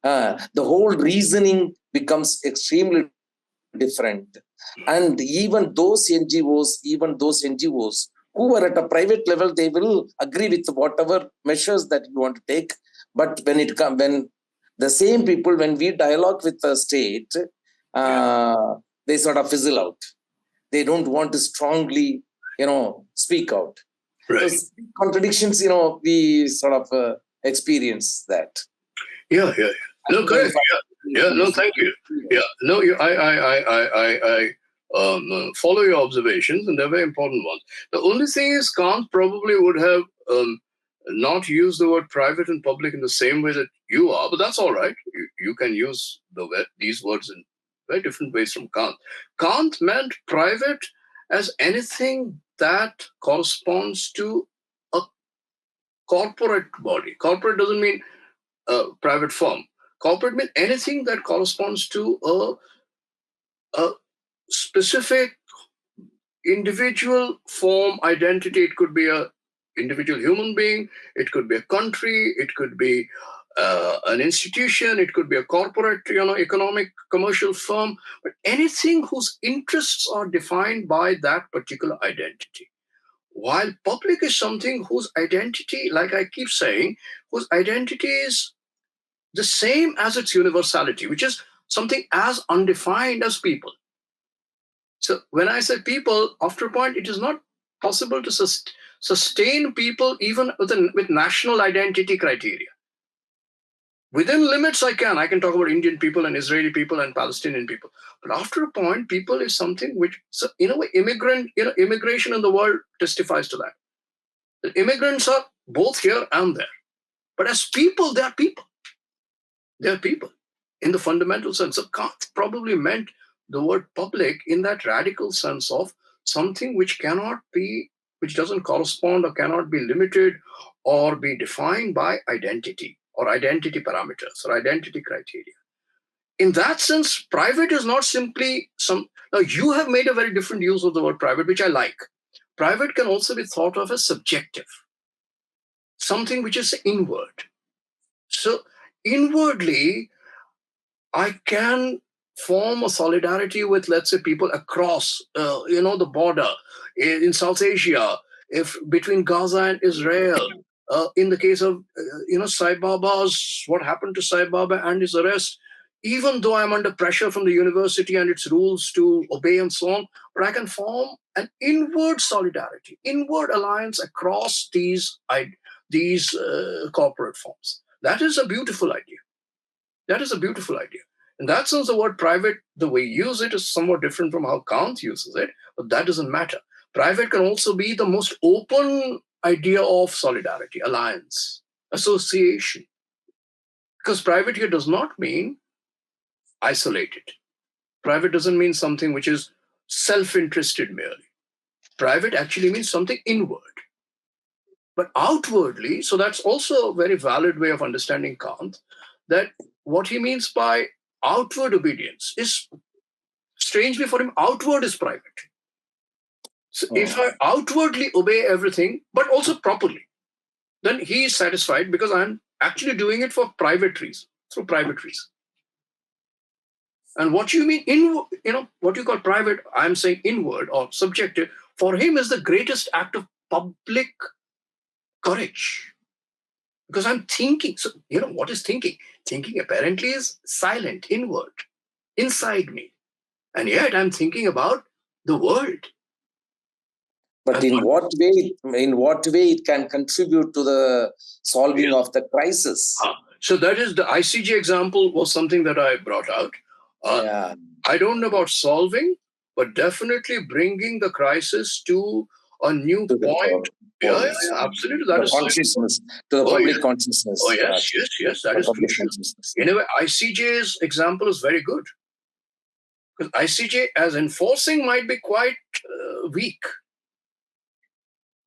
the whole reasoning becomes extremely different. And even those NGOs who are at a private level, they will agree with whatever measures that you want to take. But when the same people, when we dialogue with the state, they sort of fizzle out. They don't want to strongly, speak out. Right. So contradictions, we sort of experience that. Yeah. No, correct. Yeah, no, thank you. Yeah, no, I follow your observations, and they're very important ones. The only thing is, Kant probably would have not used the word private and public in the same way that you are, but that's all right. You can use these words in very different ways from Kant. Kant meant private as anything that corresponds to a corporate body. Corporate doesn't mean a private firm. Corporate means anything that corresponds to a specific individual form identity. It could be a individual human being, it could be a country, it could be an institution, it could be a corporate, economic, commercial firm, but anything whose interests are defined by that particular identity. While public is something whose identity, like I keep saying, whose identity is the same as its universality, which is something as undefined as people. So when I say people, after a point, it is not possible to sustain people even with national identity criteria. Within limits, I can talk about Indian people and Israeli people and Palestinian people. But after a point, people is something which, so in a way, immigration in the world testifies to that. The immigrants are both here and there. But as people, they are people. They are people in the fundamental sense. So Kant probably meant the word public in that radical sense of something which doesn't correspond or cannot be limited or be defined by identity or identity parameters or identity criteria. In that sense, private is not simply now you have made a very different use of the word private, which I like. Private can also be thought of as subjective, something which is inward. So inwardly, I can form a solidarity with, let's say, people across, the border in South Asia, if between Gaza and Israel. In the case of, Sai Baba's, what happened to Sai Baba and his arrest, even though I'm under pressure from the university and its rules to obey and so on, but I can form an inward solidarity, inward alliance across these corporate forms. That is a beautiful idea. That is a beautiful idea. In that sense, the word private, the way you use it, is somewhat different from how Kant uses it, but that doesn't matter. Private can also be the most open idea of solidarity, alliance, association. Because private here does not mean isolated. Private doesn't mean something which is self-interested merely. Private actually means something inward. But outwardly, so that's also a very valid way of understanding Kant, that what he means by outward obedience is, strangely for him, outward is private. So if I outwardly obey everything, but also properly, then he is satisfied because I'm actually doing it for private reason, through private reason. And what you mean what you call private, I'm saying inward or subjective, for him is the greatest act of public courage. Because I'm thinking, so what is thinking? Thinking apparently is silent, inward, inside me. And yet I'm thinking about the world. But in what way it can contribute to the solving of the crisis? So that is the ICJ example was something that I brought out. I don't know about solving, but definitely bringing the crisis to a new point. Yeah, absolutely. That is consciousness, to the public consciousness. Oh, yes, that is crucial. Anyway, ICJ's example is very good. Because ICJ as enforcing might be quite weak.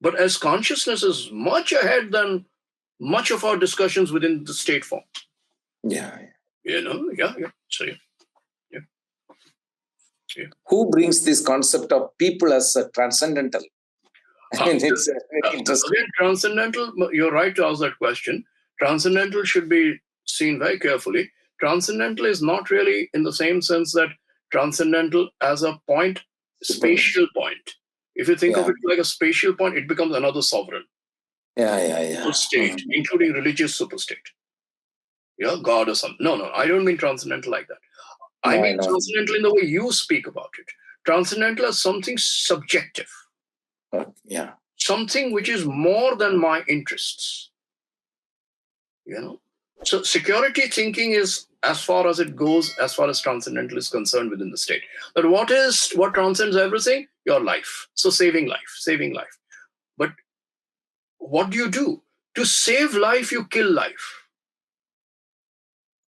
But as consciousness is much ahead than much of our discussions within the state form. Yeah. So, who brings this concept of people as a transcendental? It's interesting. Again, transcendental, you're right to ask that question. Transcendental should be seen very carefully. Transcendental is not really in the same sense that transcendental as a point, spatial point. If you think of it like a spatial point, it becomes another sovereign. State, including religious superstate. God or something. No, I don't mean transcendental like that. I mean transcendental in the way you speak about it. Transcendental as something subjective. Something which is more than my interests. So security thinking is as far as it goes, as far as transcendental is concerned within the state. But what transcends everything? Your life. So saving life. But what do? To save life, you kill life.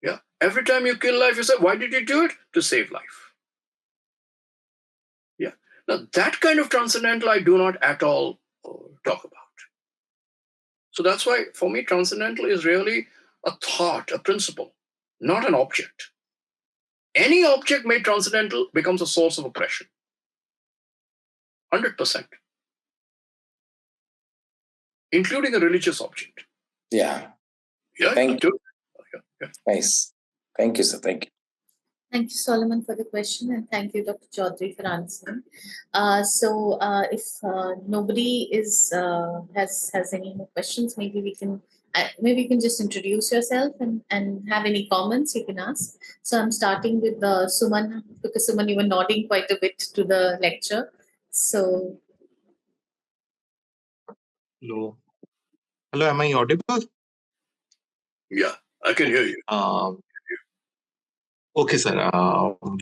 Yeah. Every time you kill life, you say, why did you do it? To save life. Yeah. Now that kind of transcendental I do not at all talk about. So that's why for me, transcendental is really a thought, a principle, not an object. Any object made transcendental becomes a source of oppression. 100%. Including a religious object. Yeah. Yeah. Thank you. Yeah. Nice. Thank you, sir. Thank you. Thank you, Solomon, for the question, and thank you, Dr. Choudhury, for answering. If nobody has any more questions, maybe you can just introduce yourself and have any comments you can ask. So I'm starting with Suman, because Suman, you were nodding quite a bit to the lecture. So Hello. Hello, am I audible? Yeah, I can hear you. Okay, sir.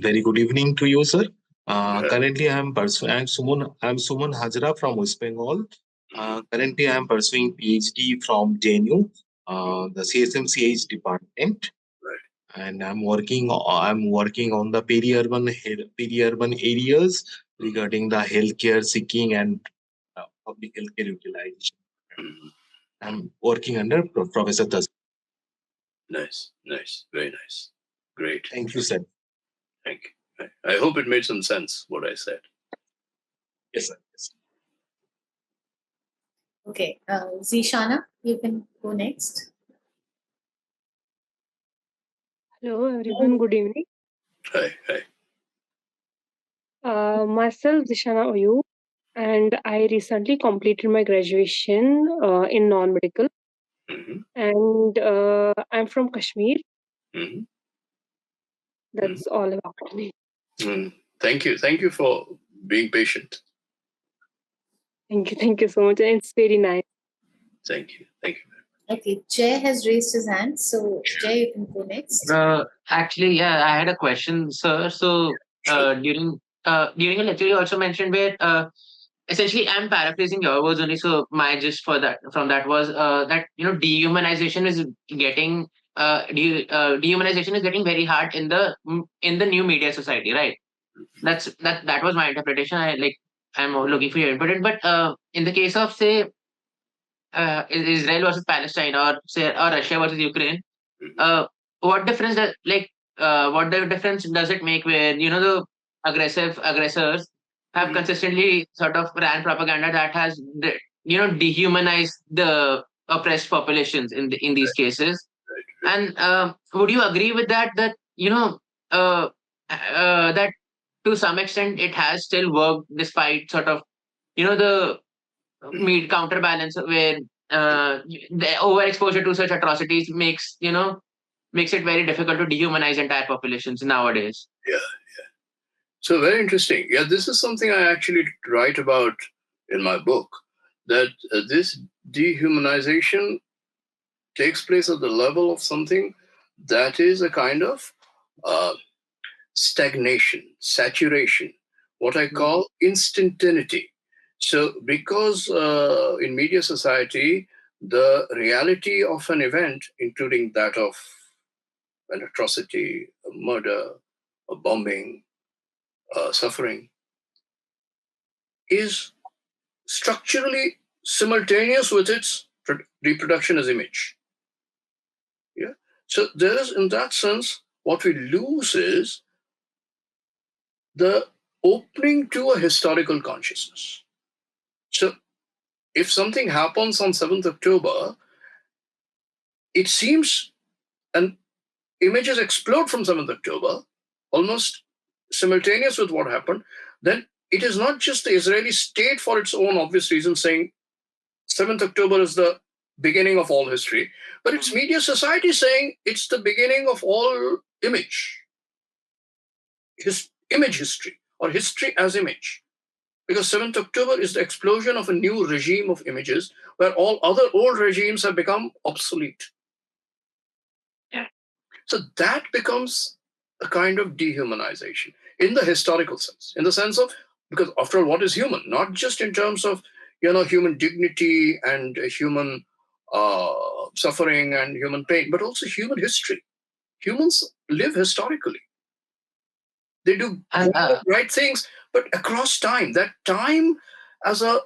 Very good evening to you, sir. Yeah. Currently, I'm Suman Hajra from West Bengal. Currently, I'm pursuing PhD from JNU, the CSMCH department, Right. and I'm working on the peri-urban areas regarding the healthcare seeking and public healthcare utilization. Mhm. I'm working under Professor Tas. Nice. Very nice. Great. Thank you, sir. Thank you. I hope it made some sense what I said. Yes, sir. Yes. okay, Zishana, you can go next. Hello, everyone. Good evening. Hi. Myself, Dishana Oyu, and I recently completed my graduation in non-medical, Mm-hmm. and I'm from Kashmir. Mm-hmm. That's all about me. Thank you for being patient. Thank you so much. And it's very nice. Thank you. Okay, Jay has raised his hand, so Jay, you can go next. Actually, yeah, I had a question, sir. So, during a lecture, you also mentioned where, essentially, I'm paraphrasing your words only. So, my gist from that was that dehumanization is getting dehumanization is getting very hard in the new media society, right? That was my interpretation. I'm looking for your input. But in the case of, say, Israel versus Palestine, or Russia versus Ukraine, what difference does it make where the aggressors have consistently sort of ran propaganda that has dehumanized the oppressed populations in these cases? And would you agree with that that to some extent it has still worked despite sort of the counterbalance where the overexposure to such atrocities makes it very difficult to dehumanize entire populations nowadays. Yeah. So very interesting. Yeah, this is something I actually write about in my book, that this dehumanization takes place at the level of something that is a kind of stagnation, saturation, what I call instantaneity. So because in media society, the reality of an event, including that of an atrocity, a murder, a bombing, suffering, is structurally simultaneous with its reproduction as image. Yeah. So there is, in that sense, what we lose is the opening to a historical consciousness. So if something happens on 7th October, it seems, and images explode from 7th October, almost simultaneous with what happened, then it is not just the Israeli state for its own obvious reason saying 7th October is the beginning of all history, but it's media society saying it's the beginning of all image history, or history as image. Because 7th October is the explosion of a new regime of images where all other old regimes have become obsolete. So that becomes a kind of dehumanization in the historical sense, in the sense of, because after all, what is human? Not just in terms of, human dignity and human suffering and human pain, but also human history. Humans live historically. They do And right things, but across time. That time as a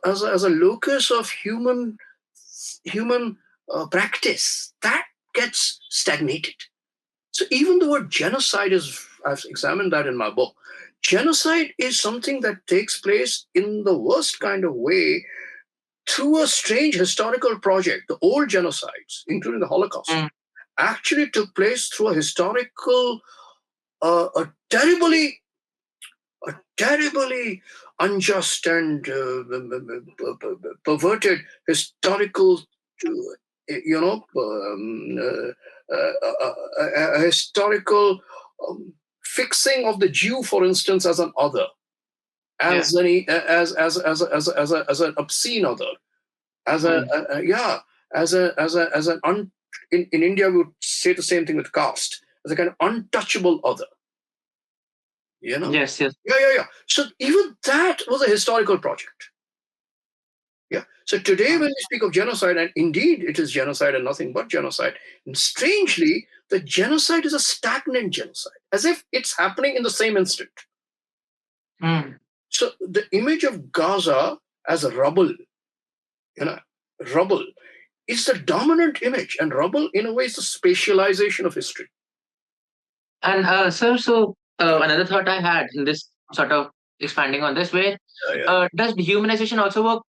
locus of human practice, that gets stagnated. So even the word genocide is, I've examined that in my book. Genocide is something that takes place in the worst kind of way through a strange historical project. The old genocides, including the Holocaust, actually took place through a historical, a terribly unjust and perverted historical, a historical fixing of the Jew, for instance, as an other, as an obscene other, in India we would say the same thing with caste, as a kind of untouchable other. Yes. Yeah. So even that was a historical project. Yeah. So today, when we speak of genocide, and indeed it is genocide and nothing but genocide, and strangely, the genocide is a stagnant genocide, as if it's happening in the same instant. So the image of Gaza as a rubble, rubble is the dominant image, and rubble, in a way, is the spatialization of history. And sir, so another thought I had in this sort of expanding on this way, does dehumanization also work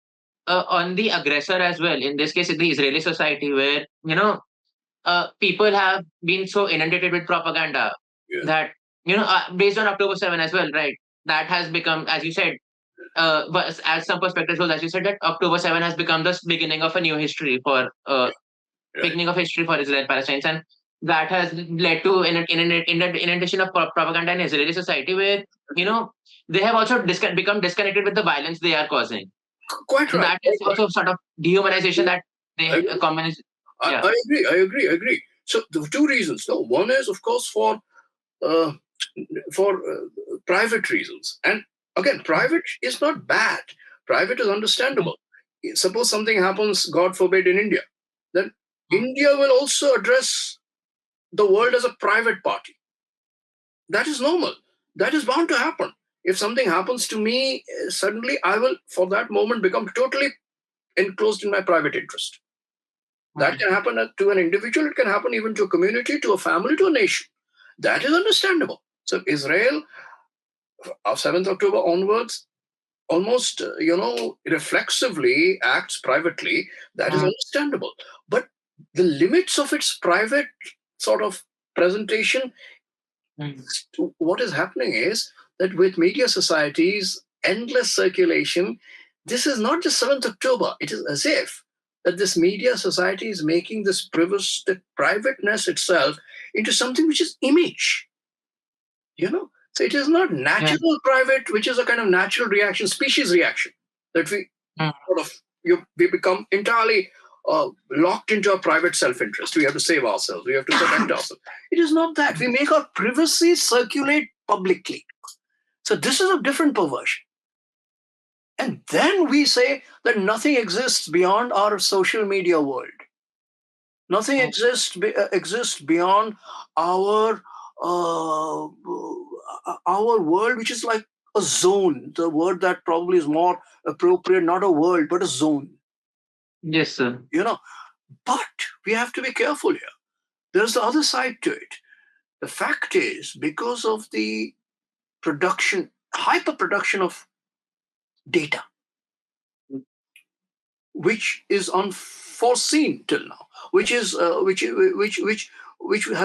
on the aggressor as well? In this case, in the Israeli society, where people have been so inundated with propaganda that based on October 7 as well, right? That has become, as you said, but as some perspectives shows, as you said, that October 7 has become the beginning of a new history for beginning of history for Israel Palestine, and that has led to inundation of propaganda in Israeli society, where they have also become disconnected with the violence they are causing. Quite So right. that is also sort of dehumanization that they communist. I agree. So the two reasons. No, one is, of course, for private reasons, and again, private is not bad. Private is understandable. Suppose something happens, God forbid, in India, then India will also address the world as a private party. That is normal. That is bound to happen. If something happens to me, suddenly I will, for that moment, become totally enclosed in my private interest. That can happen to an individual. It can happen even to a community, to a family, to a nation. That is understandable. So Israel, 7th October onwards, almost, reflexively acts privately. That is understandable. But the limits of its private sort of presentation, what is happening is that with media societies, endless circulation, this is not just 7th October. It is as if that this media society is making this the privateness itself into something which is image. So it is not natural private, which is a kind of natural reaction, species reaction, that we sort of we become entirely locked into our private self-interest. We have to save ourselves. We have to protect ourselves. It is not that. We make our privacy circulate publicly. So this is a different perversion. And then we say that nothing exists beyond our social media world. Nothing exists beyond our world, which is like a zone. The word that probably is more appropriate, not a world, but a zone. Yes, sir. But we have to be careful here. There's the other side to it. The fact is, because of the hyper-production of data, which is unforeseen till now, which has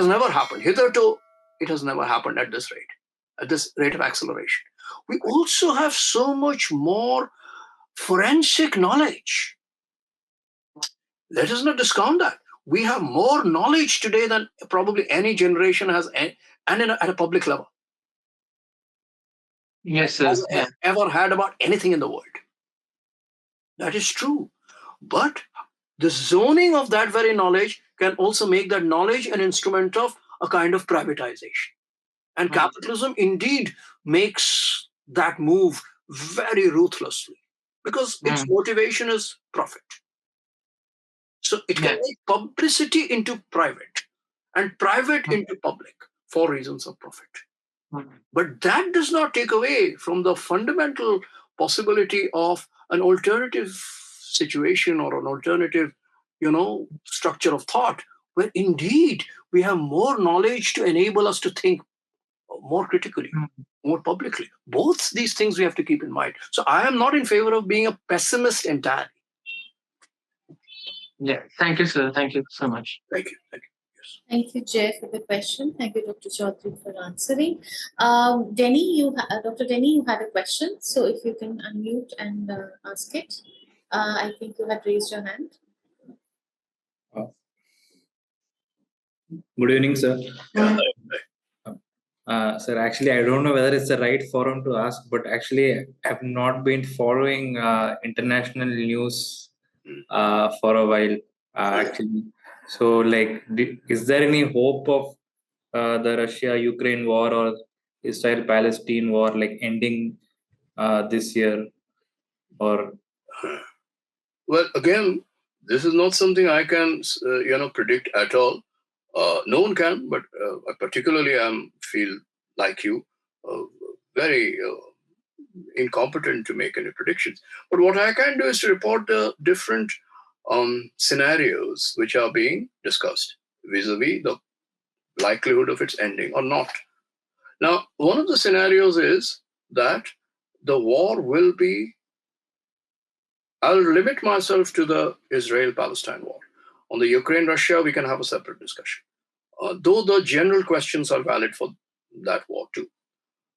never happened hitherto. It has never happened at this rate of acceleration. We also have so much more forensic knowledge. Let us not discount that. We have more knowledge today than probably any generation has, and at a public level. Yes, sir. Has ever had about anything in the world. That is true. But the zoning of that very knowledge can also make that knowledge an instrument of a kind of privatization. And capitalism indeed makes that move very ruthlessly because its motivation is profit. So it can make publicity into private and private into public for reasons of profit. But that does not take away from the fundamental possibility of an alternative situation or an alternative, structure of thought, where indeed we have more knowledge to enable us to think more critically, more publicly. Both these things we have to keep in mind. So I am not in favor of being a pessimist entirely. Yeah, thank you, sir. Thank you so much. Thank you. Thank you. Yes. Thank you, Jay, for the question. Thank you, Dr. Choudhury, for answering. Dr. Denny, you had a question. So if you can unmute and ask it. I think you had raised your hand. Good evening, sir. Sir, actually, I don't know whether it's the right forum to ask, but actually, I have not been following international news for a while, actually. So, like, is there any hope of the Russia-Ukraine war or Israel-Palestine war, like, ending this year? Or well, again, this is not something I can, predict at all. No one can, but particularly I feel like you, very incompetent to make any predictions. But what I can do is to report the different scenarios which are being discussed vis-a-vis the likelihood of its ending or not. Now, one of the scenarios is that the war will be, I'll limit myself to the Israel-Palestine war. On the Ukraine-Russia, we can have a separate discussion. Though the general questions are valid for that war too.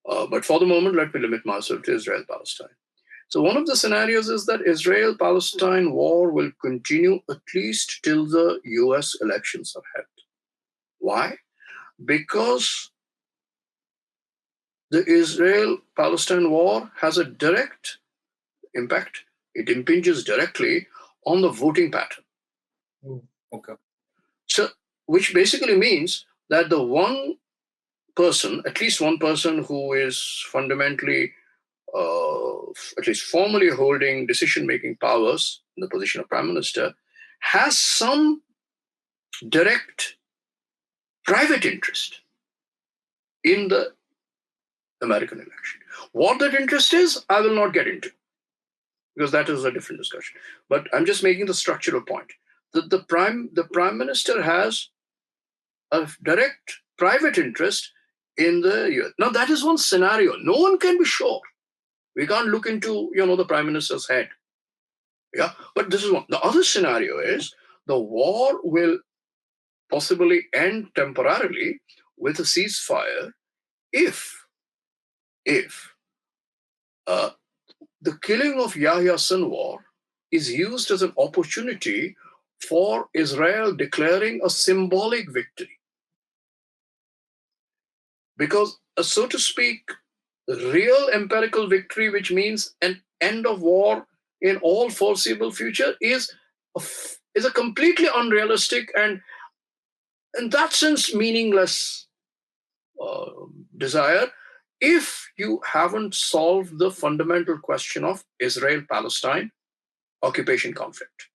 But for the moment, let me limit myself to Israel-Palestine. So one of the scenarios is that Israel-Palestine war will continue at least till the US elections are held. Why? Because the Israel-Palestine war has a direct impact. It impinges directly on the voting pattern. okay. So, which basically means that the one person, at least one person who is fundamentally, at least formally holding decision-making powers in the position of prime minister, has some direct private interest in the American election. What that interest is, I will not get into, because that is a different discussion. But I'm just making the structural point. The prime minister has a direct private interest in the US. Now, that is one scenario. No one can be sure. We can't look into, the prime minister's head. Yeah, but this is one. The other scenario is the war will possibly end temporarily with a ceasefire if the killing of Yahya Sinwar is used as an opportunity for Israel declaring a symbolic victory. Because, so to speak, real empirical victory, which means an end of war in all foreseeable future, is a completely unrealistic and, in that sense, meaningless desire if you haven't solved the fundamental question of Israel-Palestine occupation conflict.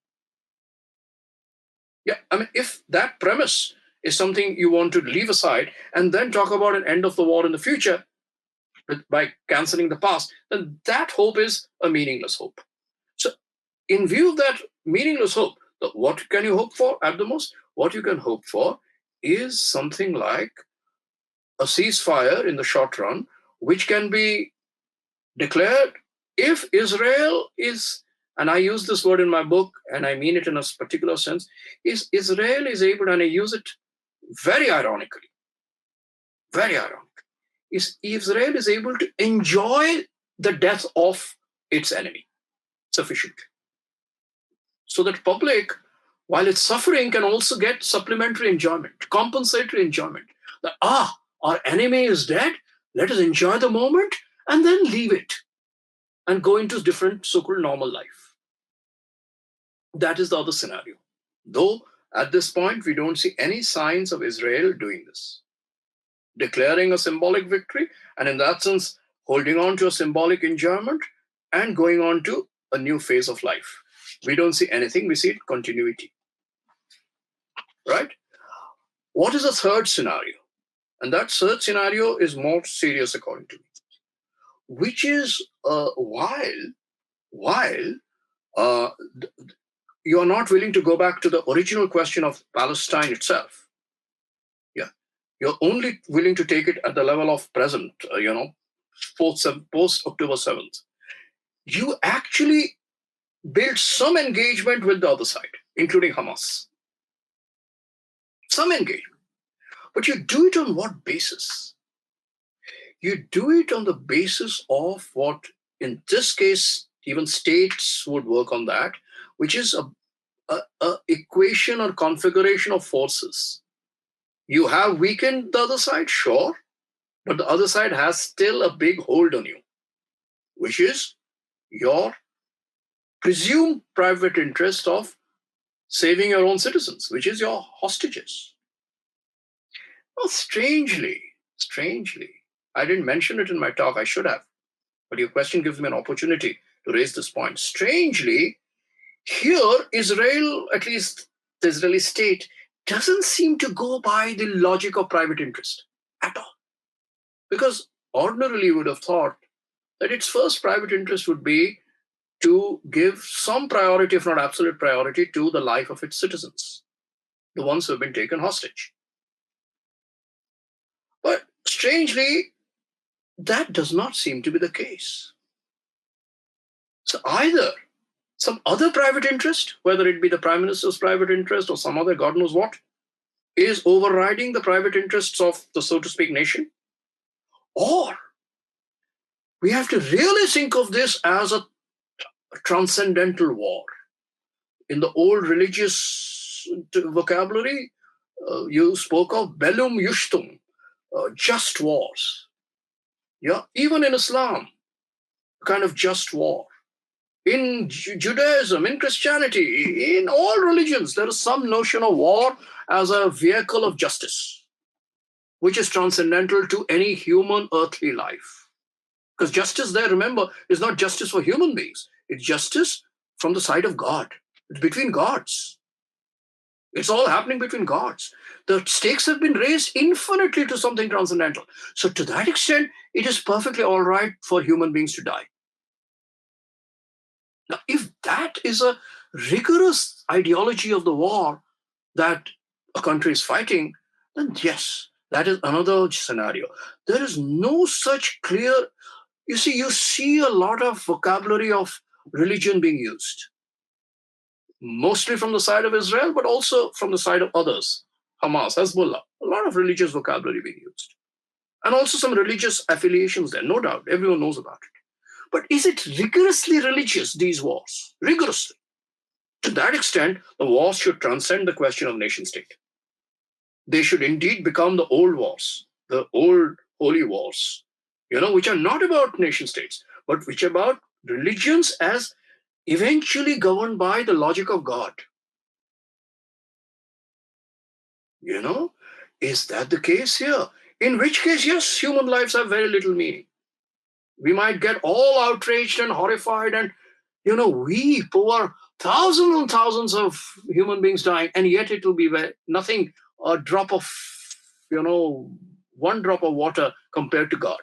Yeah, I mean, if that premise is something you want to leave aside and then talk about an end of the war in the future by canceling the past, then that hope is a meaningless hope. So in view of that meaningless hope, what can you hope for at the most? What you can hope for is something like a ceasefire in the short run, which can be declared if Israel is, and I use this word in my book, and I mean it in a particular sense, is Israel is able, and I use it very ironically, is Israel is able to enjoy the death of its enemy sufficiently. So that public, while it's suffering, can also get supplementary enjoyment, compensatory enjoyment. That, our enemy is dead, let us enjoy the moment and then leave it and go into different so-called normal life. That is the other scenario. Though At this point, we don't see any signs of Israel doing this, declaring a symbolic victory, and in that sense, holding on to a symbolic enjoyment and going on to a new phase of life. We don't see anything, we see continuity. Right? What is the third scenario? And that third scenario is more serious according to me, which is while you are not willing to go back to the original question of Palestine itself. Yeah, you're only willing to take it at the level of present, post October 7th. You actually build some engagement with the other side, including Hamas. Some engagement. But you do it on what basis? You do it on the basis of what, in this case, even states would work on that, which is a equation or configuration of forces. You have weakened the other side, sure, but the other side has still a big hold on you, which is your presumed private interest of saving your own citizens, which is your hostages. Well, strangely, I didn't mention it in my talk, I should have, but your question gives me an opportunity to raise this point. Strangely, here, Israel, at least the Israeli state, doesn't seem to go by the logic of private interest at all. Because ordinarily you would have thought that its first private interest would be to give some priority, if not absolute priority, to the life of its citizens, the ones who have been taken hostage. But strangely, that does not seem to be the case. So either some other private interest, whether it be the prime minister's private interest or some other God knows what, is overriding the private interests of the, so to speak, nation. Or we have to really think of this as a transcendental war. In the old religious vocabulary, you spoke of bellum justum, just wars. Yeah, even in Islam, a kind of just war. In Judaism, in Christianity, in all religions, there is some notion of war as a vehicle of justice, which is transcendental to any human earthly life. Because justice there, remember, is not justice for human beings. It's justice from the side of God. It's between gods. It's all happening between gods. The stakes have been raised infinitely to something transcendental. So to that extent, it is perfectly all right for human beings to die. Now, if that is a rigorous ideology of the war that a country is fighting, then yes, that is another scenario. There is no such clear, you see a lot of vocabulary of religion being used, mostly from the side of Israel, but also from the side of others, Hamas, Hezbollah, a lot of religious vocabulary being used. And also some religious affiliations there, no doubt, everyone knows about it. But is it rigorously religious, these wars? Rigorously. To that extent, the wars should transcend the question of nation state. They should indeed become the old wars, the old holy wars, which are not about nation states, but which are about religions as eventually governed by the logic of God. Is that the case here? In which case, yes, human lives have very little meaning. We might get all outraged and horrified and, weep over thousands and thousands of human beings dying, and yet it will be nothing, a drop of, one drop of water compared to God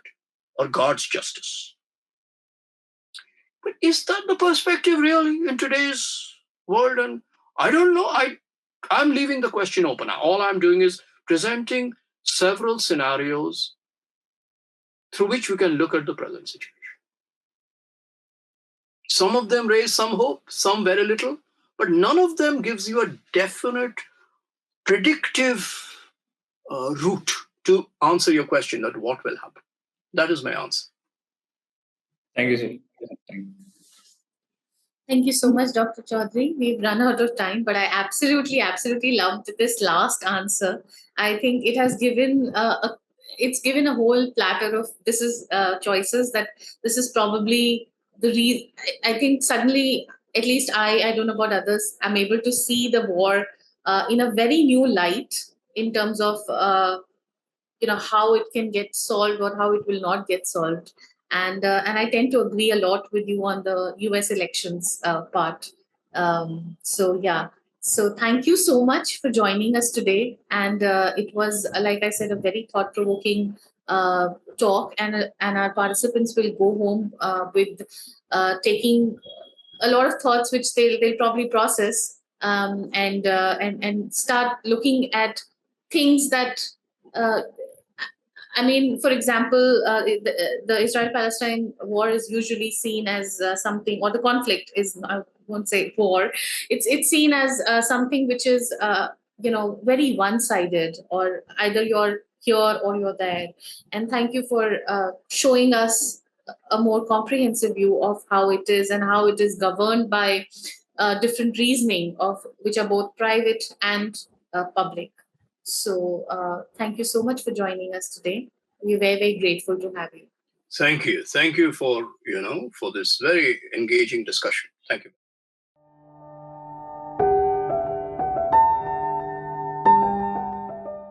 or God's justice. But is that the perspective really in today's world? And I don't know. I'm leaving the question open. All I'm doing is presenting several scenarios through which we can look at the present situation. Some of them raise some hope, some very little, but none of them gives you a definite predictive route to answer your question that what will happen. That is my answer. Thank you, sir. Thank you so much, Dr. Choudhury. We've run out of time, but I absolutely loved this last answer. I think it has given it's given a whole platter of choices that this is probably the reason. I think suddenly, at least I don't know about others, I'm able to see the war in a very new light in terms of how it can get solved or how it will not get solved. And I tend to agree a lot with you on the US elections part. So yeah. So thank you so much for joining us today. And it was, like I said, a very thought-provoking talk. And our participants will go home with taking a lot of thoughts, which they'll probably process and start looking at things that. I mean, for example, the Israel-Palestine war is usually seen as something, or the conflict is, I won't say war, it's seen as something which is, very one-sided, or either you're here or you're there. And thank you for showing us a more comprehensive view of how it is and how it is governed by different reasoning of which are both private and public. So thank you so much for joining us today. We're very, very grateful to have you. Thank you. Thank you for, for this very engaging discussion. Thank you.